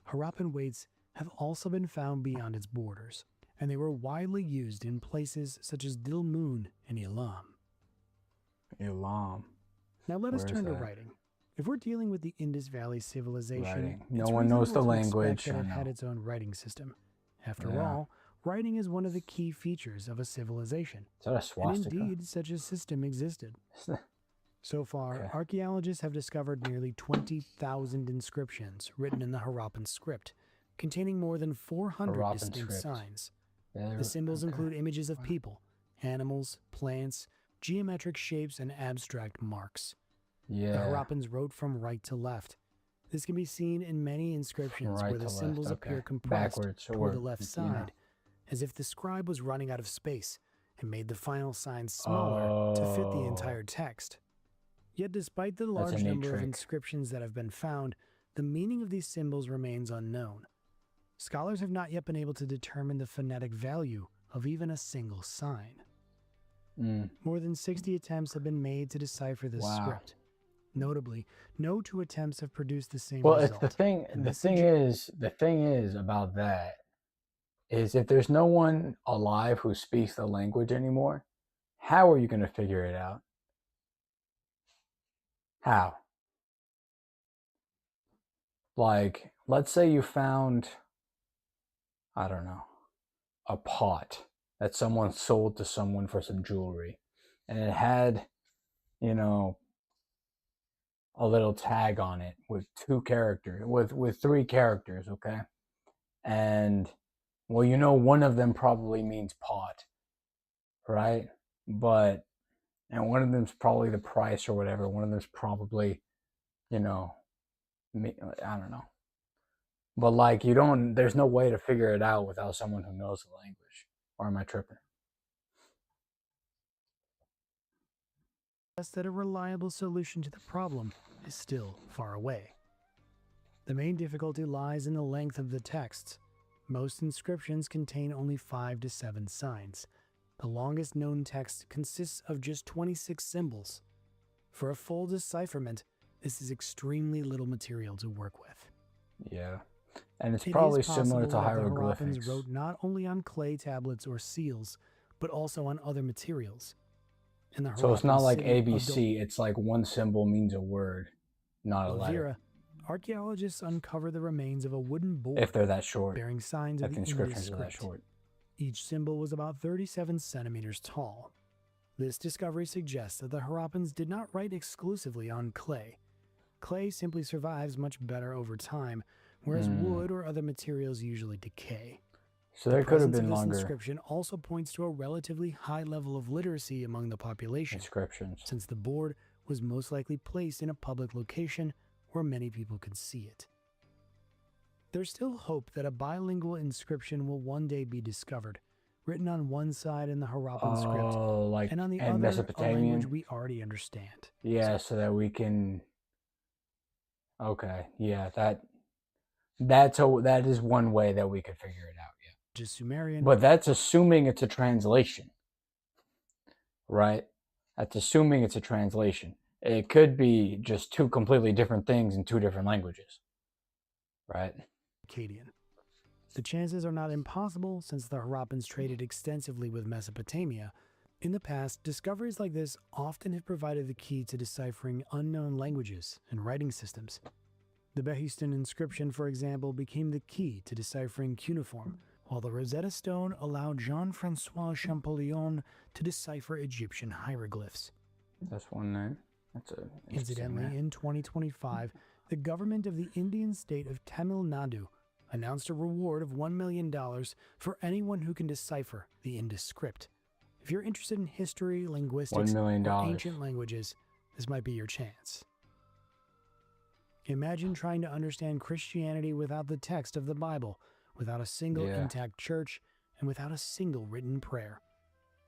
Harappan weights have also been found beyond its borders, and they were widely used in places such as Dilmun and Elam. Elam. Now let us Where is turn to that? writing. If we're dealing with the Indus Valley civilization, Writing. No it's one knows the reasonable to expect language, that I it had know. its own writing system. After Yeah. all, writing is one of the key features of a civilization. Is that a And swastika? indeed, such a system existed. So far, Okay. archaeologists have discovered nearly 20,000 inscriptions written in the Harappan script, containing more than 400 Harappan distinct script. signs. Yeah, The symbols okay. include images of people, animals, plants, geometric shapes, and abstract marks. The Yeah, Harappans wrote from right to left. This can be seen in many from inscriptions right where the to left. symbols Okay. appear compressed Backwards toward or the left side, as if the scribe was running out of space and made the final signs smaller to fit the entire text. Yet despite the That's a large neat number of trick. inscriptions that have been found, the meaning of these symbols remains unknown. Scholars have not yet been able to determine the phonetic value of even a single sign. More than 60 attempts have been made to decipher this Wow. script. Notably, no two attempts have produced the same Well, result. it's the thing. and The this thing is about that is if there's no one alive who speaks the language anymore, how are you going to figure it out? How? Like, let's say you found, I don't know, a pot that someone sold to someone for some jewelry, and it had, you know, a little tag on it with three characters, okay? And well, one of them probably means pot, right? And one of them's probably the price or whatever. One of them's probably, I don't know. But like there's no way to figure it out without someone who knows the language. Or am I tripping? that a reliable solution to the problem is still far away. The main difficulty lies in the length of the texts. Most inscriptions contain only 5 to 7 signs. The longest known text consists of just 26 symbols. For a full decipherment, this is extremely little material to work with. Yeah. And it's It probably is similar to possible that the hieroglyphics. Harappans wrote not only on clay tablets or seals, but also on other materials. In the So it's not Harappan like city of ABC, it's like one symbol means a word, not a letter. Elvira, archaeologists uncover the remains of a wooden board If they're that short. bearing signs of If the the Indus inscriptions are that script. short. Each symbol was about 37 centimeters tall. This discovery suggests that the Harappans did not write exclusively on clay. Clay simply survives much better over time, whereas wood or other materials usually decay. So there could have Presence of been this longer inscription also points to a relatively high level of literacy among the population, inscriptions. since the board was most likely placed in a public location where many people could see it. There's still hope that a bilingual inscription will one day be discovered, written on one side in the Harappan script, Like and on the and other a language Mesopotamian. we already understand. Yeah, so that we can. Okay, yeah, that is one way that we could figure it out. Yeah, Just Sumerian, but that's assuming it's a translation, right? That's assuming it's a translation. It could be just two completely different things in two different languages, right? Akkadian. The chances are not impossible since the Harappans traded extensively with Mesopotamia. In the past, discoveries like this often have provided the key to deciphering unknown languages and writing systems. The Behistun inscription, for example, became the key to deciphering cuneiform, while the Rosetta Stone allowed Jean-François Champollion to decipher Egyptian hieroglyphs. That's one name. That's a Incidentally, in 2025, the government of the Indian state of Tamil Nadu announced a reward of $1 million for anyone who can decipher the Indus script. If you're interested in history, linguistics, $1 million. or ancient languages, this might be your chance. Imagine trying to understand Christianity without the text of the Bible, without a single intact church, and without a single written prayer.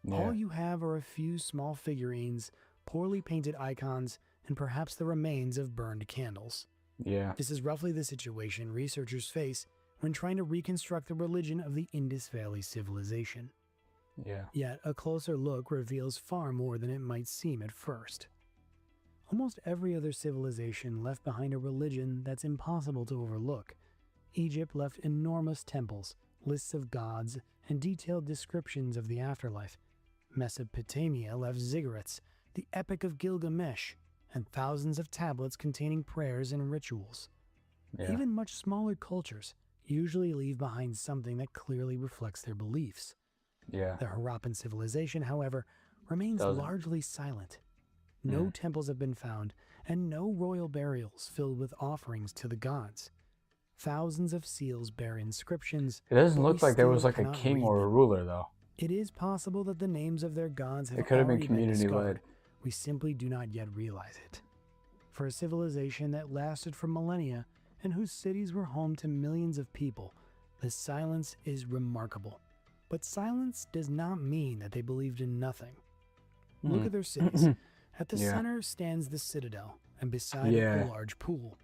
Yeah. All you have are a few small figurines, poorly painted icons, and perhaps the remains of burned candles. Yeah. This is roughly the situation researchers face when trying to reconstruct the religion of the Indus Valley civilization. Yeah. Yet, a closer look reveals far more than it might seem at first. Almost every other civilization left behind a religion that's impossible to overlook. Egypt left enormous temples, lists of gods, and detailed descriptions of the afterlife. Mesopotamia left ziggurats, the Epic of Gilgamesh, and thousands of tablets containing prayers and rituals. Yeah. Even much smaller cultures usually leave behind something that clearly reflects their beliefs. Yeah. The Harappan civilization, however, remains Doesn't. largely silent. No temples have been found, and no royal burials filled with offerings to the gods. Thousands of seals bear inscriptions. It doesn't but we look like there was still like a cannot king read or a them. ruler though. It is possible that the names of their gods have It could have been already been community discovered. led. We simply do not yet realize it. For a civilization that lasted for millennia and whose cities were home to millions of people, the silence is remarkable. But silence does not mean that they believed in nothing. Look at their cities. At the Yeah. center stands the citadel, and beside it Yeah. a large pool.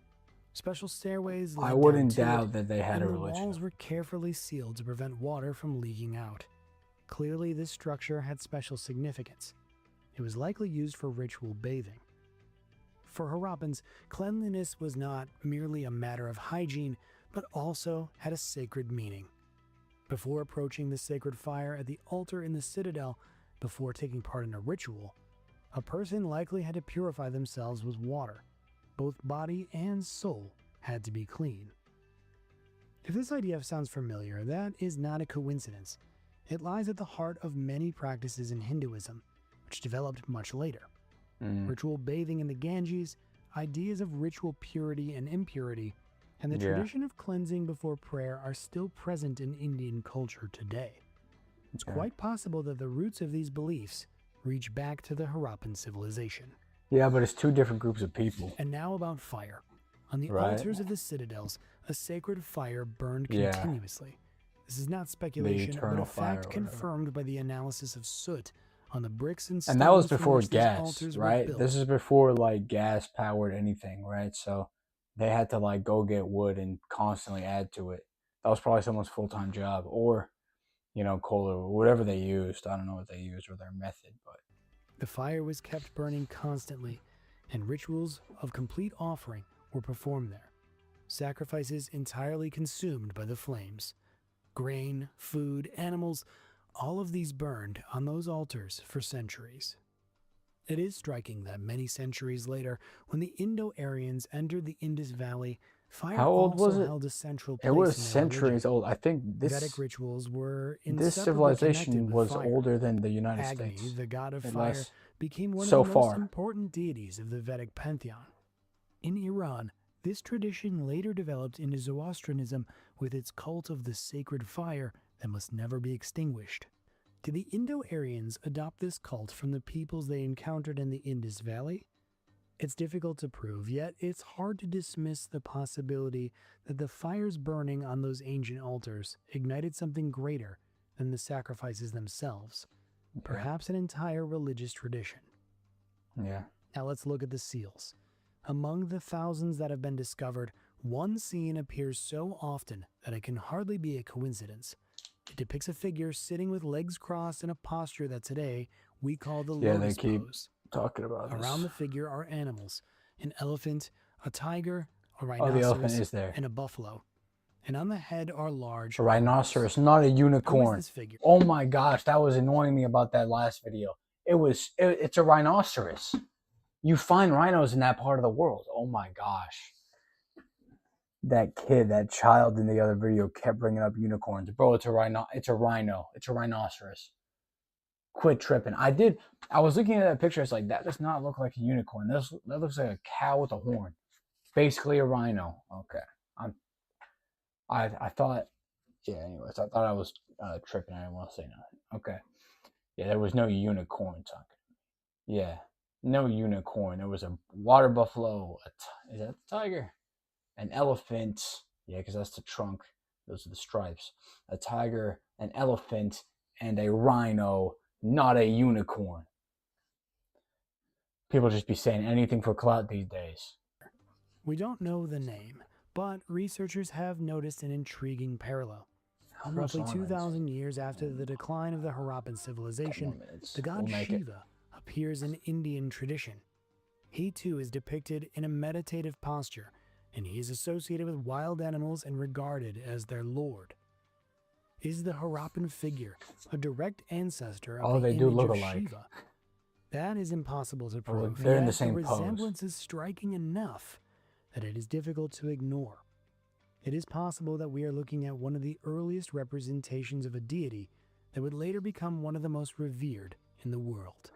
Special stairways led I down wouldn't to doubt it, that they had and a the religion. walls were carefully sealed to prevent water from leaking out. Clearly, this structure had special significance. It was likely used for ritual bathing. For Harappans, cleanliness was not merely a matter of hygiene, but also had a sacred meaning. Before approaching the sacred fire at the altar in the citadel, before taking part in a ritual, a person likely had to purify themselves with water. Both body and soul had to be clean. If this idea sounds familiar, that is not a coincidence. It lies at the heart of many practices in Hinduism, which developed much later. Ritual bathing in the Ganges, ideas of ritual purity and impurity, and the Yeah. tradition of cleansing before prayer are still present in Indian culture today. It's Yeah. quite possible that the roots of these beliefs reach back to the Harappan civilization. Yeah, but it's two different groups of people. And now about fire. On the Right. altars of the citadels, a sacred fire burned Yeah. continuously. This is not speculation, but eternal a fire fact or whatever. confirmed by the analysis of soot on the bricks and stones And that was from before which these gas, altars were right? built. This is before like gas powered anything, right? So they had to like go get wood and constantly add to it. That was probably someone's full-time job, or coal or whatever they used. I don't know what they used or their method, but The fire was kept burning constantly, and rituals of complete offering were performed there. Sacrifices entirely consumed by the flames. Grain, food, animals, all of these burned on those altars for centuries. It is striking that many centuries later, when the Indo-Aryans entered the Indus Valley, fire How old also was it? held a central place it was in their religion. centuries old. I think Vedic rituals were this inseparably connected civilization with was fire. older than the United Agni, States. the god of At fire, least became one so of the most far. important deities of the Vedic pantheon. In Iran, this tradition later developed into Zoroastrianism with its cult of the sacred fire that must never be extinguished. Did the Indo-Aryans adopt this cult from the peoples they encountered in the Indus Valley? It's difficult to prove, yet it's hard to dismiss the possibility that the fires burning on those ancient altars ignited something greater than the sacrifices themselves, perhaps an entire religious tradition. Yeah. Now let's look at the seals. Among the thousands that have been discovered, one scene appears so often that it can hardly be a coincidence. It depicts a figure sitting with legs crossed in a posture that today we call the Yeah, they lotus keep pose. talking about this. Around the figure are animals: an elephant, a tiger, a Oh, the rhinoceros, elephant is there. and a buffalo. And on the head are large A rhinoceros, not a horns. Who is unicorn. this figure? Oh my gosh, that was annoying me about that last video. It's a rhinoceros. You find rhinos in that part of the world. Oh my gosh. That kid, that child in the other video kept bringing up unicorns. Bro, it's a rhino. It's a rhinoceros. Quit tripping. I was looking at that picture. It's like, that does not look like a unicorn. That looks like a cow with a horn. Basically a rhino. Okay. I thought, yeah, anyways, I thought I was tripping. I didn't want to say nothing. Okay. Yeah, there was no unicorn talking. Yeah, no unicorn. There was a water buffalo. Is that the tiger? An elephant. Yeah, because that's the trunk. Those are the stripes. A tiger, an elephant, and a rhino, not a unicorn. People just be saying anything for clout these days. We don't know the name, but researchers have noticed an intriguing parallel. How much Roughly longer? 2,000 years after the decline of the Harappan civilization, Couple more minutes. the god We'll make it. Shiva appears in Indian tradition. He too is depicted in a meditative posture, and he is associated with wild animals and regarded as their lord. Is the Harappan figure a direct ancestor of Oh, the they do image look of alike. Shiva? That is impossible to Well, prove, they're in the yet same the pose. resemblance is striking enough that it is difficult to ignore. It is possible that we are looking at one of the earliest representations of a deity that would later become one of the most revered in the world.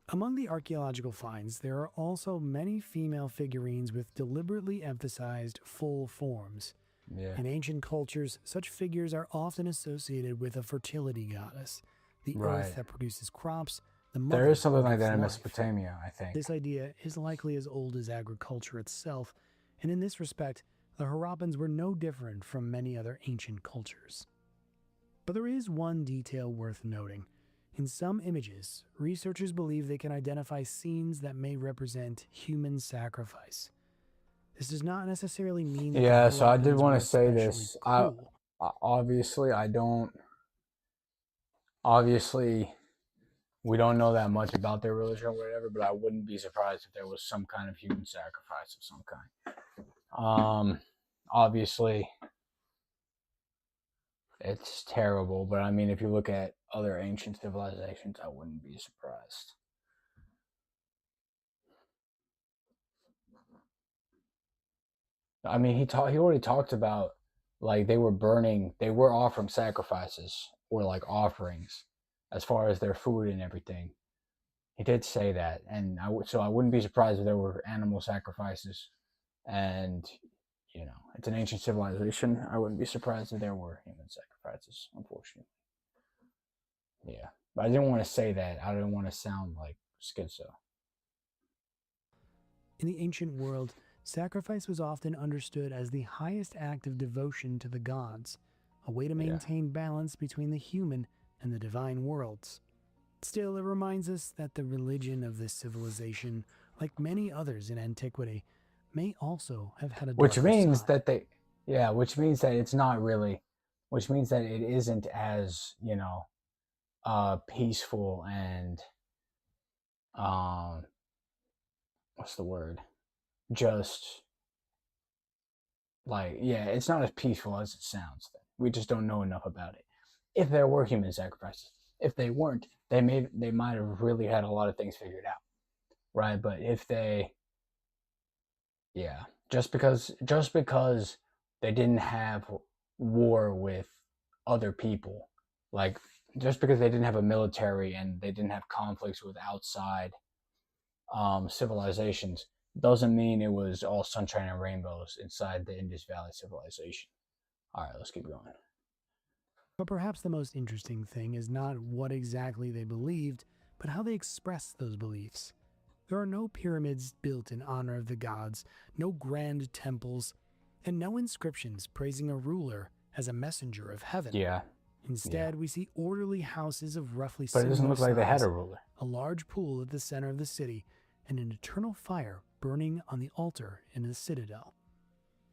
Among the archaeological finds, there are also many female figurines with deliberately emphasized full forms. Yeah. In ancient cultures, such figures are often associated with a fertility goddess, the Right. earth that produces crops, the mother There is something who like that gives in life. Mesopotamia, I think. This idea is likely as old as agriculture itself, and in this respect, the Harappans were no different from many other ancient cultures. But there is one detail worth noting. In some images, researchers believe they can identify scenes that may represent human sacrifice. This does not necessarily mean that Yeah, the so I did Harappans want were to say especially this. cruel. Obviously, I don't. Obviously, we don't know that much about their religion or whatever, but I wouldn't be surprised if there was some kind of human sacrifice of some kind. Obviously, it's terrible, but I mean, if you look at other ancient civilizations, I wouldn't be surprised. I mean, he already talked about like they were offering sacrifices or like offerings as far as their food and everything. He did say that, and so I wouldn't be surprised if there were animal sacrifices. And it's an ancient civilization. I wouldn't be surprised if there were human sacrifices. Unfortunately, yeah. But I didn't want to say that. I didn't want to sound like schizo. In the ancient world, sacrifice was often understood as the highest act of devotion to the gods, a way to maintain balance between the human and the divine worlds. Still, it reminds us that the religion of this civilization, like many others in antiquity, may also have had a Which darker means side. that which means that it's not really, which means that it isn't as, peaceful and, what's the word? Just like, yeah, it's not as peaceful as it sounds. We just don't know enough about it. If there were human sacrifices, if they weren't, they might have really had a lot of things figured out, right? But if they, yeah, just because they didn't have war with other people, like just because they didn't have a military and they didn't have conflicts with outside civilizations, doesn't mean it was all sunshine and rainbows inside the Indus Valley civilization. All right, let's keep going. But perhaps the most interesting thing is not what exactly they believed, but how they expressed those beliefs. There are no pyramids built in honor of the gods, no grand temples, and no inscriptions praising a ruler as a messenger of heaven. Yeah. Instead, we see orderly houses of roughly But it similar doesn't look like they had size, a ruler. a large pool at the center of the city, and an eternal fire burning on the altar in the citadel.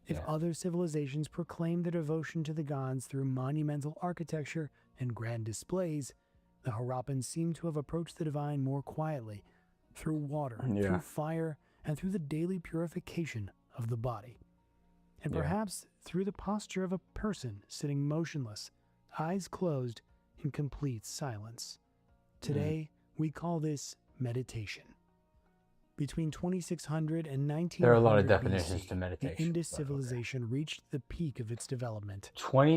If other civilizations proclaimed their devotion to the gods through monumental architecture and grand displays, the Harappans seem to have approached the divine more quietly, through water, through fire, and through the daily purification of the body. And perhaps through the posture of a person sitting motionless, eyes closed, in complete silence. Today, we call this meditation. Between 2600 and 1900 There are a lot of definitions BC, to meditation. the Indus civilization reached the peak of its development.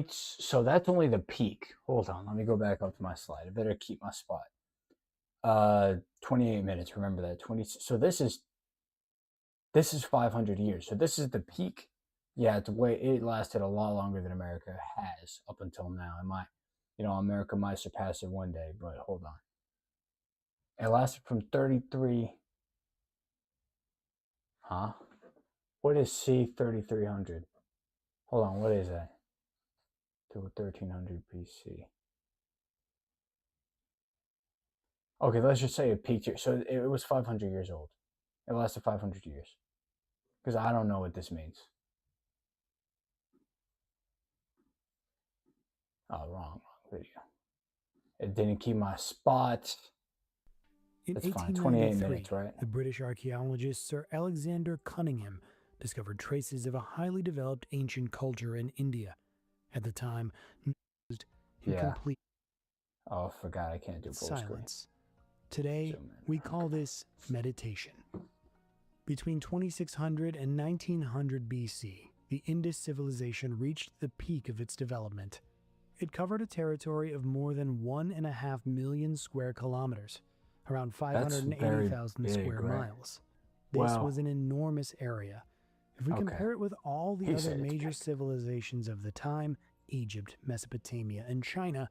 So that's only the peak. Hold on, let me go back up to my slide. I better keep my spot. 28 minutes. Remember that. So this is 500 years. So this is the peak. Yeah, it lasted a lot longer than America has up until now. America might surpass it one day, but hold on. It lasted from 33. Huh? What is C 3300? Hold on, what is that? To 1300 BC. Okay, let's just say it peaked here. So it was 500 years old. It lasted 500 years. Because I don't know what this means. Oh, wrong video. It didn't keep my spot. In That's fine. 28 1893, minutes, right? the British archaeologist Sir Alexander Cunningham discovered traces of a highly developed ancient culture in India. At the time, used in complete Oh, I forgot I can't do full screen. silence. Today, we call this meditation. Between 2600 and 1900 BC, the Indus civilization reached the peak of its development. It covered a territory of more than 1.5 million square kilometers, around That's very 580,000 big, square right? miles. This Well, was an enormous area. If we okay. compare it with all the He other said it's major big. civilizations of the time, Egypt, Mesopotamia, and China,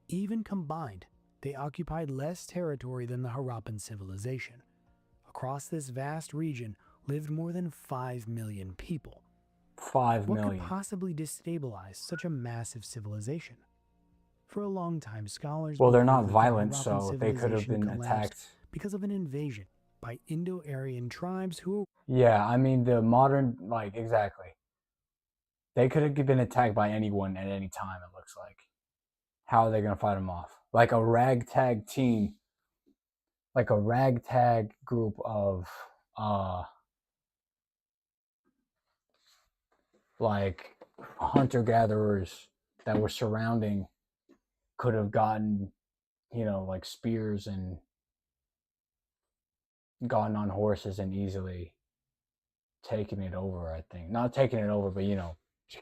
even combined, they occupied less territory than the Harappan civilization. Across this vast region lived more than 5 million people. 5 What could million. possibly destabilize such a massive civilization? For a long time, scholars Well, they're believed not that the violent, Harappan so they could have civilization been collapsed attacked. because of an invasion by Indo-Aryan tribes who Yeah, I mean, the modern, like, exactly. They could have been attacked by anyone at any time, it looks like. How are they going to fight them off? Like a ragtag team, like a ragtag group of, like, hunter-gatherers that were surrounding could have gotten, like spears and gotten on horses and easily taken it over, I think. Not taking it over, but,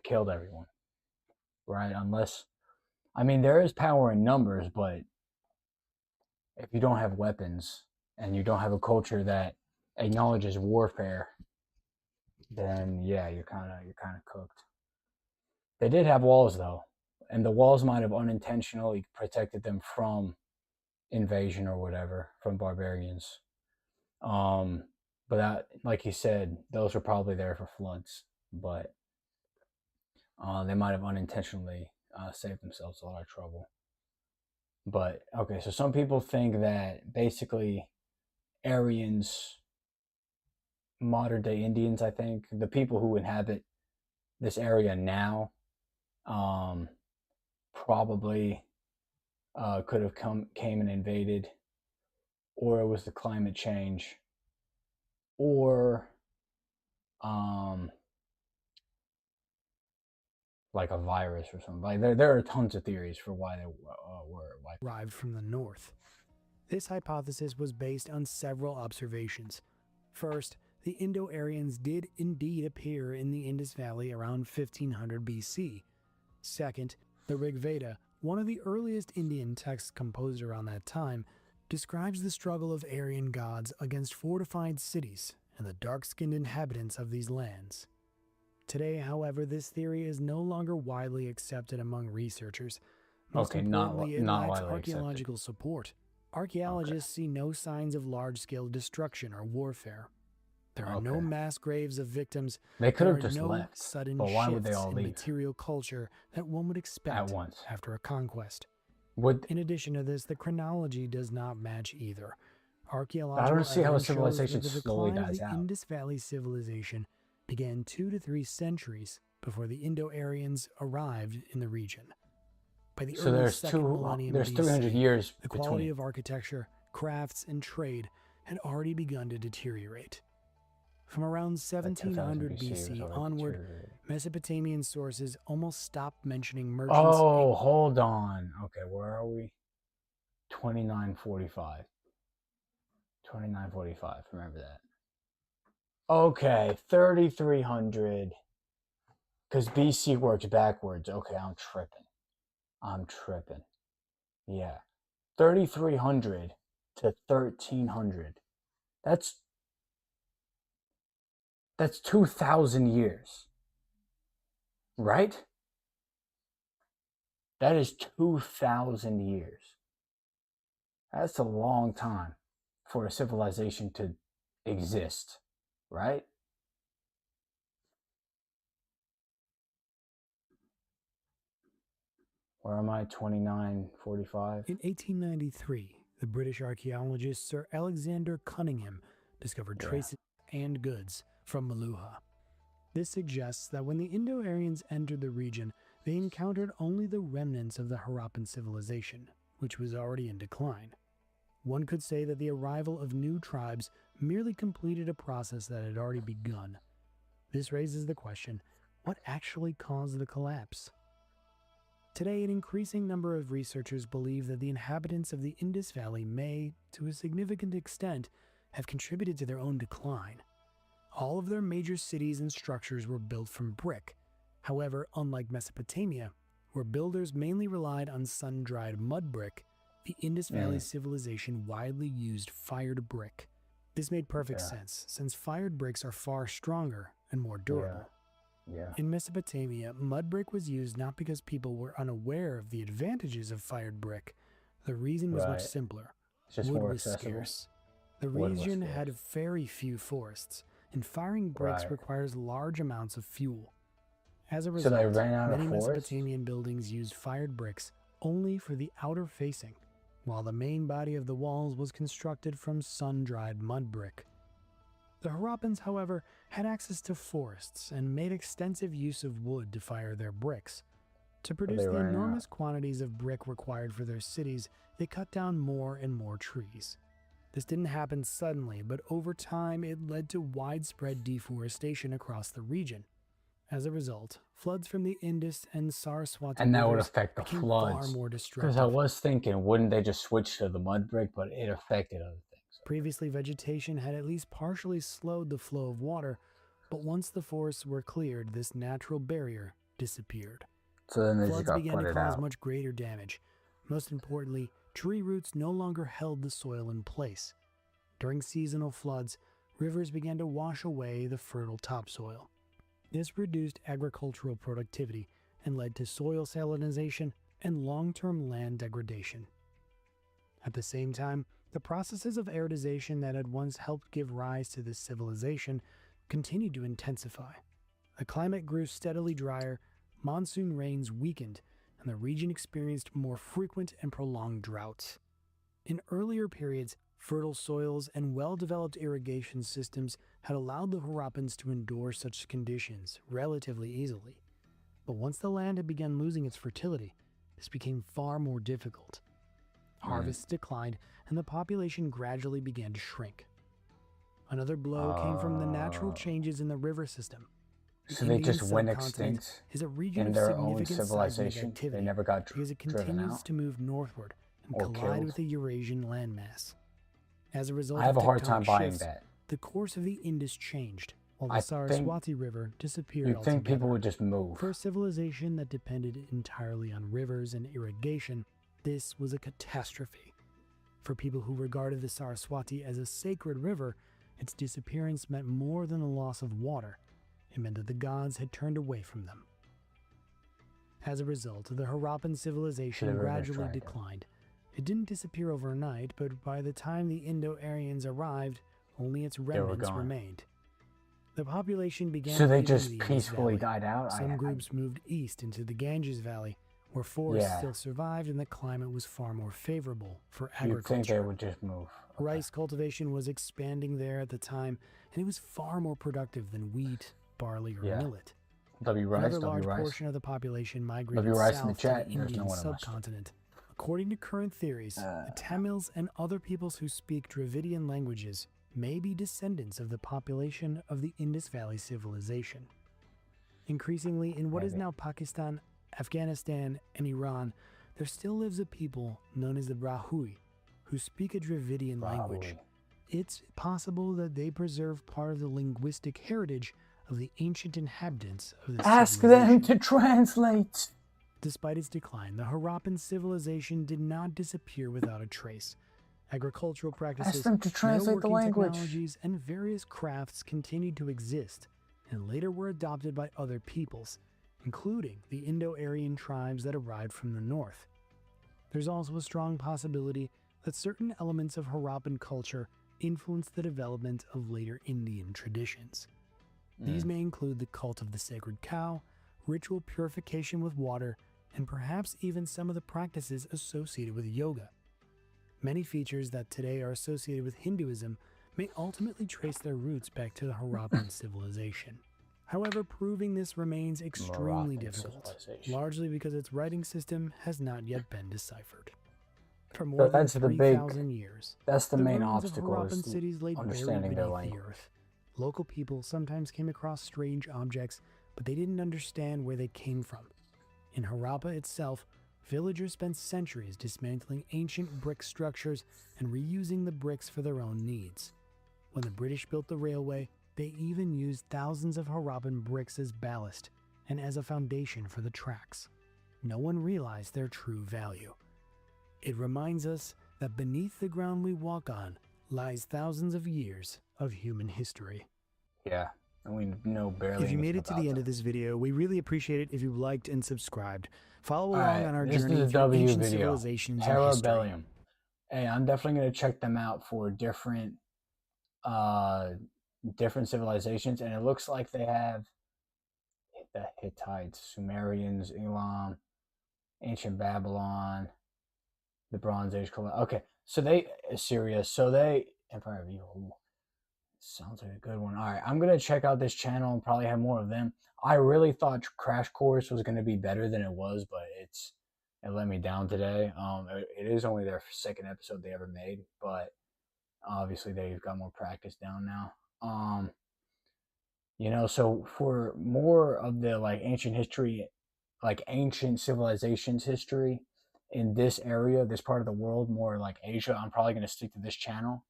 killed everyone, right? Unless, I mean, there is power in numbers, but if you don't have weapons and you don't have a culture that acknowledges warfare, then yeah, you're kind of cooked. They did have walls though, and the walls might have unintentionally protected them from invasion or whatever from barbarians. But that, like you said, those were probably there for floods, but they might have unintentionally saved themselves a lot of trouble. But okay, so some people think that basically Aryans, modern day Indians, I think, the people who inhabit this area now, probably could have came and invaded, or it was the climate change, or like a virus or something. Like there are tons of theories for why they were wiped. arrived from the north. This hypothesis was based on several observations. First, the Indo-Aryans did indeed appear in the Indus Valley around 1500 BC. Second, the Rig Veda, one of the earliest Indian texts composed around that time, describes the struggle of Aryan gods against fortified cities and the dark-skinned inhabitants of these lands. Today, however, this theory is no longer widely accepted among researchers. Most Okay, importantly, it not lacks widely archaeological support. Archaeologists see no signs of large-scale destruction or warfare. There are no Okay. mass graves of victims. They could There have are just no left, sudden but why would they shifts all in leave material culture that one would expect at once? after a conquest. Would In addition to this, the chronology does not match either. I Archaeological don't see how a evidence shows civilization that the slowly decline of dies the out. Indus Valley civilization began 2 to 3 centuries before the Indo-Aryans arrived in the region. By the So early there's 2nd millennium there's BC, 300 years the quality between. of architecture, crafts, and trade had already begun to deteriorate. From around Like 2000 1700 BC was BC already onward, deteriorated. Mesopotamian sources almost stopped mentioning merchants. Oh, hold on. Okay, where are we? 2945. 2945. Remember that. Okay, 3300. Because BC works backwards. Okay, I'm tripping. Yeah. 3300 to 1300. That's 2,000 years. Right? That is 2,000 years. That's a long time for a civilization to exist, right? Where am I? 2945? In 1893, the British archaeologist Sir Alexander Cunningham discovered Yeah. traces and goods from Meluha. This suggests that when the Indo-Aryans entered the region, they encountered only the remnants of the Harappan civilization, which was already in decline. One could say that the arrival of new tribes merely completed a process that had already begun. This raises the question, what actually caused the collapse? Today, an increasing number of researchers believe that the inhabitants of the Indus Valley may, to a significant extent, have contributed to their own decline. All of their major cities and structures were built from brick. However, unlike Mesopotamia, where builders mainly relied on sun-dried mud brick, the Indus Valley civilization widely used fired brick. This made perfect sense, since fired bricks are far stronger and more durable. Yeah. In Mesopotamia, mud brick was used not because people were unaware of the advantages of fired brick. The reason was much simpler. It's just Wood more was accessible. scarce. The Wood was region scarce. had very few forests, and firing bricks requires large amounts of fuel. As a result, So they ran out many of forests? Mesopotamian buildings used fired bricks only for the outer facing, while the main body of the walls was constructed from sun-dried mud brick. The Harappans, however, had access to forests and made extensive use of wood to fire their bricks. To produce the enormous quantities of brick required for their cities, they cut down more and more trees. This didn't happen suddenly, but over time it led to widespread deforestation across the region. As a result, floods from the Indus and Saraswati And that would rivers affect the became floods. far more destructive. Because I was thinking, wouldn't they just switch to the mud brick? But it affected other things. Previously, vegetation had at least partially slowed the flow of water, but once the forests were cleared, this natural barrier disappeared. So then they just Floods got began to flooded cause out. much greater damage. Most importantly, tree roots no longer held the soil in place. During seasonal floods, rivers began to wash away the fertile topsoil. This reduced agricultural productivity and led to soil salinization and long-term land degradation. At the same time, the processes of aridization that had once helped give rise to this civilization continued to intensify. The climate grew steadily drier, monsoon rains weakened, and the region experienced more frequent and prolonged droughts. In earlier periods, fertile soils and well-developed irrigation systems had allowed the Harappans to endure such conditions relatively easily. But once the land had begun losing its fertility, this became far more difficult. Harvests declined, and the population gradually began to shrink. Another blow came from the natural changes in the river system. The So they Indian just went subcontinent extinct is a region in of their own significant seismic civilization. activity They never got because it driven continues out. to move northward and or collide killed. with the Eurasian landmass. As a result I have of a hard time tectonic buying shifts, that. the course of the Indus changed, while the I think- Saraswati River disappeared You'd think altogether. people would just move. For a civilization that depended entirely on rivers and irrigation, this was a catastrophe. For people who regarded the Saraswati as a sacred river, its disappearance meant more than the loss of water. It meant that the gods had turned away from them. As a result, the Harappan civilization river gradually dragon. declined. It didn't disappear overnight, but by the time the Indo-Aryans arrived, only its remnants gone. remained. The population began So they leaving just the Indus peacefully Valley. died out? Some groups moved east into the Ganges Valley, where forests still survived and the climate was far more favorable for You'd think they agriculture. would just move. Okay. Rice cultivation was expanding there at the time, and it was far more productive than wheat, barley, or millet. W rice, Another W large rice. portion of the population migrated rice in the south chat, to the there's no Indian one else. subcontinent. According to current theories, the Tamils and other peoples who speak Dravidian languages may be descendants of the population of the Indus Valley civilization. Increasingly, in what is now Pakistan, Afghanistan, and Iran, there still lives a people known as the Brahui, who speak a Dravidian language. It's possible that they preserve part of the linguistic heritage of the ancient inhabitants of this Ask civilization. them to translate. Despite its decline, the Harappan civilization did not disappear without a trace. Agricultural practices, them to translate the metalworking language. technologies, and various crafts continued to exist, and later were adopted by other peoples, including the Indo-Aryan tribes that arrived from the north. There's also a strong possibility that certain elements of Harappan culture influenced the development of later Indian traditions. These may include the cult of the sacred cow, ritual purification with water, and perhaps even some of the practices associated with yoga. Many features that today are associated with Hinduism may ultimately trace their roots back to the Harappan civilization. However, proving this remains extremely Moroccan difficult, civilization. largely because its writing system has not yet been deciphered. For So more than that's the big- 3,000 years, That's the main ruins of obstacle Harappan is cities lay buried understanding their beneath the language. earth. Local people sometimes came across strange objects, but they didn't understand where they came from. In Harappa itself, villagers spent centuries dismantling ancient brick structures and reusing the bricks for their own needs. When the British built the railway, they even used thousands of Harappan bricks as ballast and as a foundation for the tracks. No one realized their true value. It reminds us that beneath the ground we walk on lies thousands of years of human history. Yeah, and we know barely If you made anything it to about the end them. of this video, we really appreciate it if you liked and subscribed. Follow along Alright, on our this is journey a through W ancient video. civilizations and history. Parabellum. Hey, I'm definitely going to check them out for different civilizations, and it looks like they have the Hittites, Sumerians, Elam, ancient Babylon, the Bronze Age. Okay, so Assyria. So they Empire of Evil. Sounds like a good one. All right, I'm gonna check out this channel and probably have more of them. I really thought Crash Course was gonna be better than it was, but it let me down today. It is only their second episode they ever made, but obviously they've got more practice down now. So for more of the like ancient history, like ancient civilizations history in this area, this part of the world, more like Asia, I'm probably gonna stick to this channel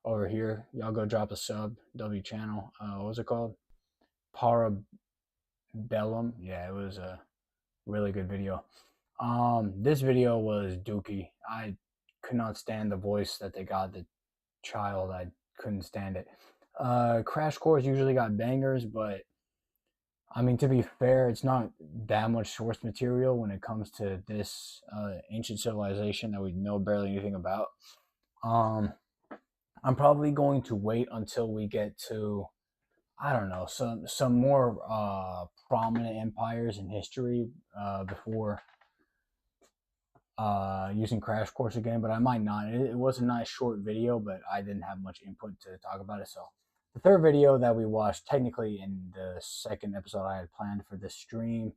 over here. Y'all go drop a sub. W channel. What was it called? Parabellum. Yeah, it was a really good video. This video was dookie. I could not stand the voice that they got the child. I couldn't stand it. Crash Course usually got bangers, but I mean, to be fair, it's not that much source material when it comes to this ancient civilization that we know barely anything about. I'm probably going to wait until we get to, I don't know, some more prominent empires in history before using Crash Course again, but I might not. It was a nice short video, but I didn't have much input to talk about it. So the third video that we watched, technically in the second episode I had planned for this stream,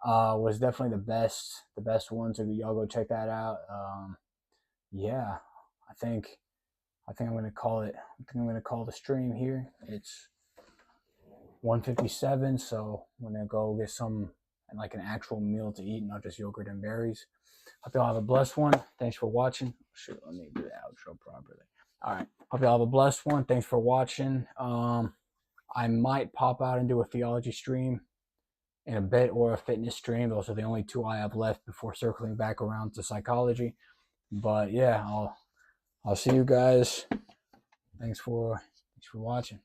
was definitely the best one. So y'all go check that out. Yeah, I think I'm gonna call it. I think I'm gonna call the stream here. It's 1:57, so I'm gonna go get like an actual meal to eat, not just yogurt and berries. Hope y'all have a blessed one. Thanks for watching. Shoot, let me do the outro properly. All right. Hope y'all have a blessed one. Thanks for watching. I might pop out and do a theology stream in a bit, or a fitness stream. Those are the only two I have left before circling back around to psychology. But yeah, I'll see you guys. Thanks for watching.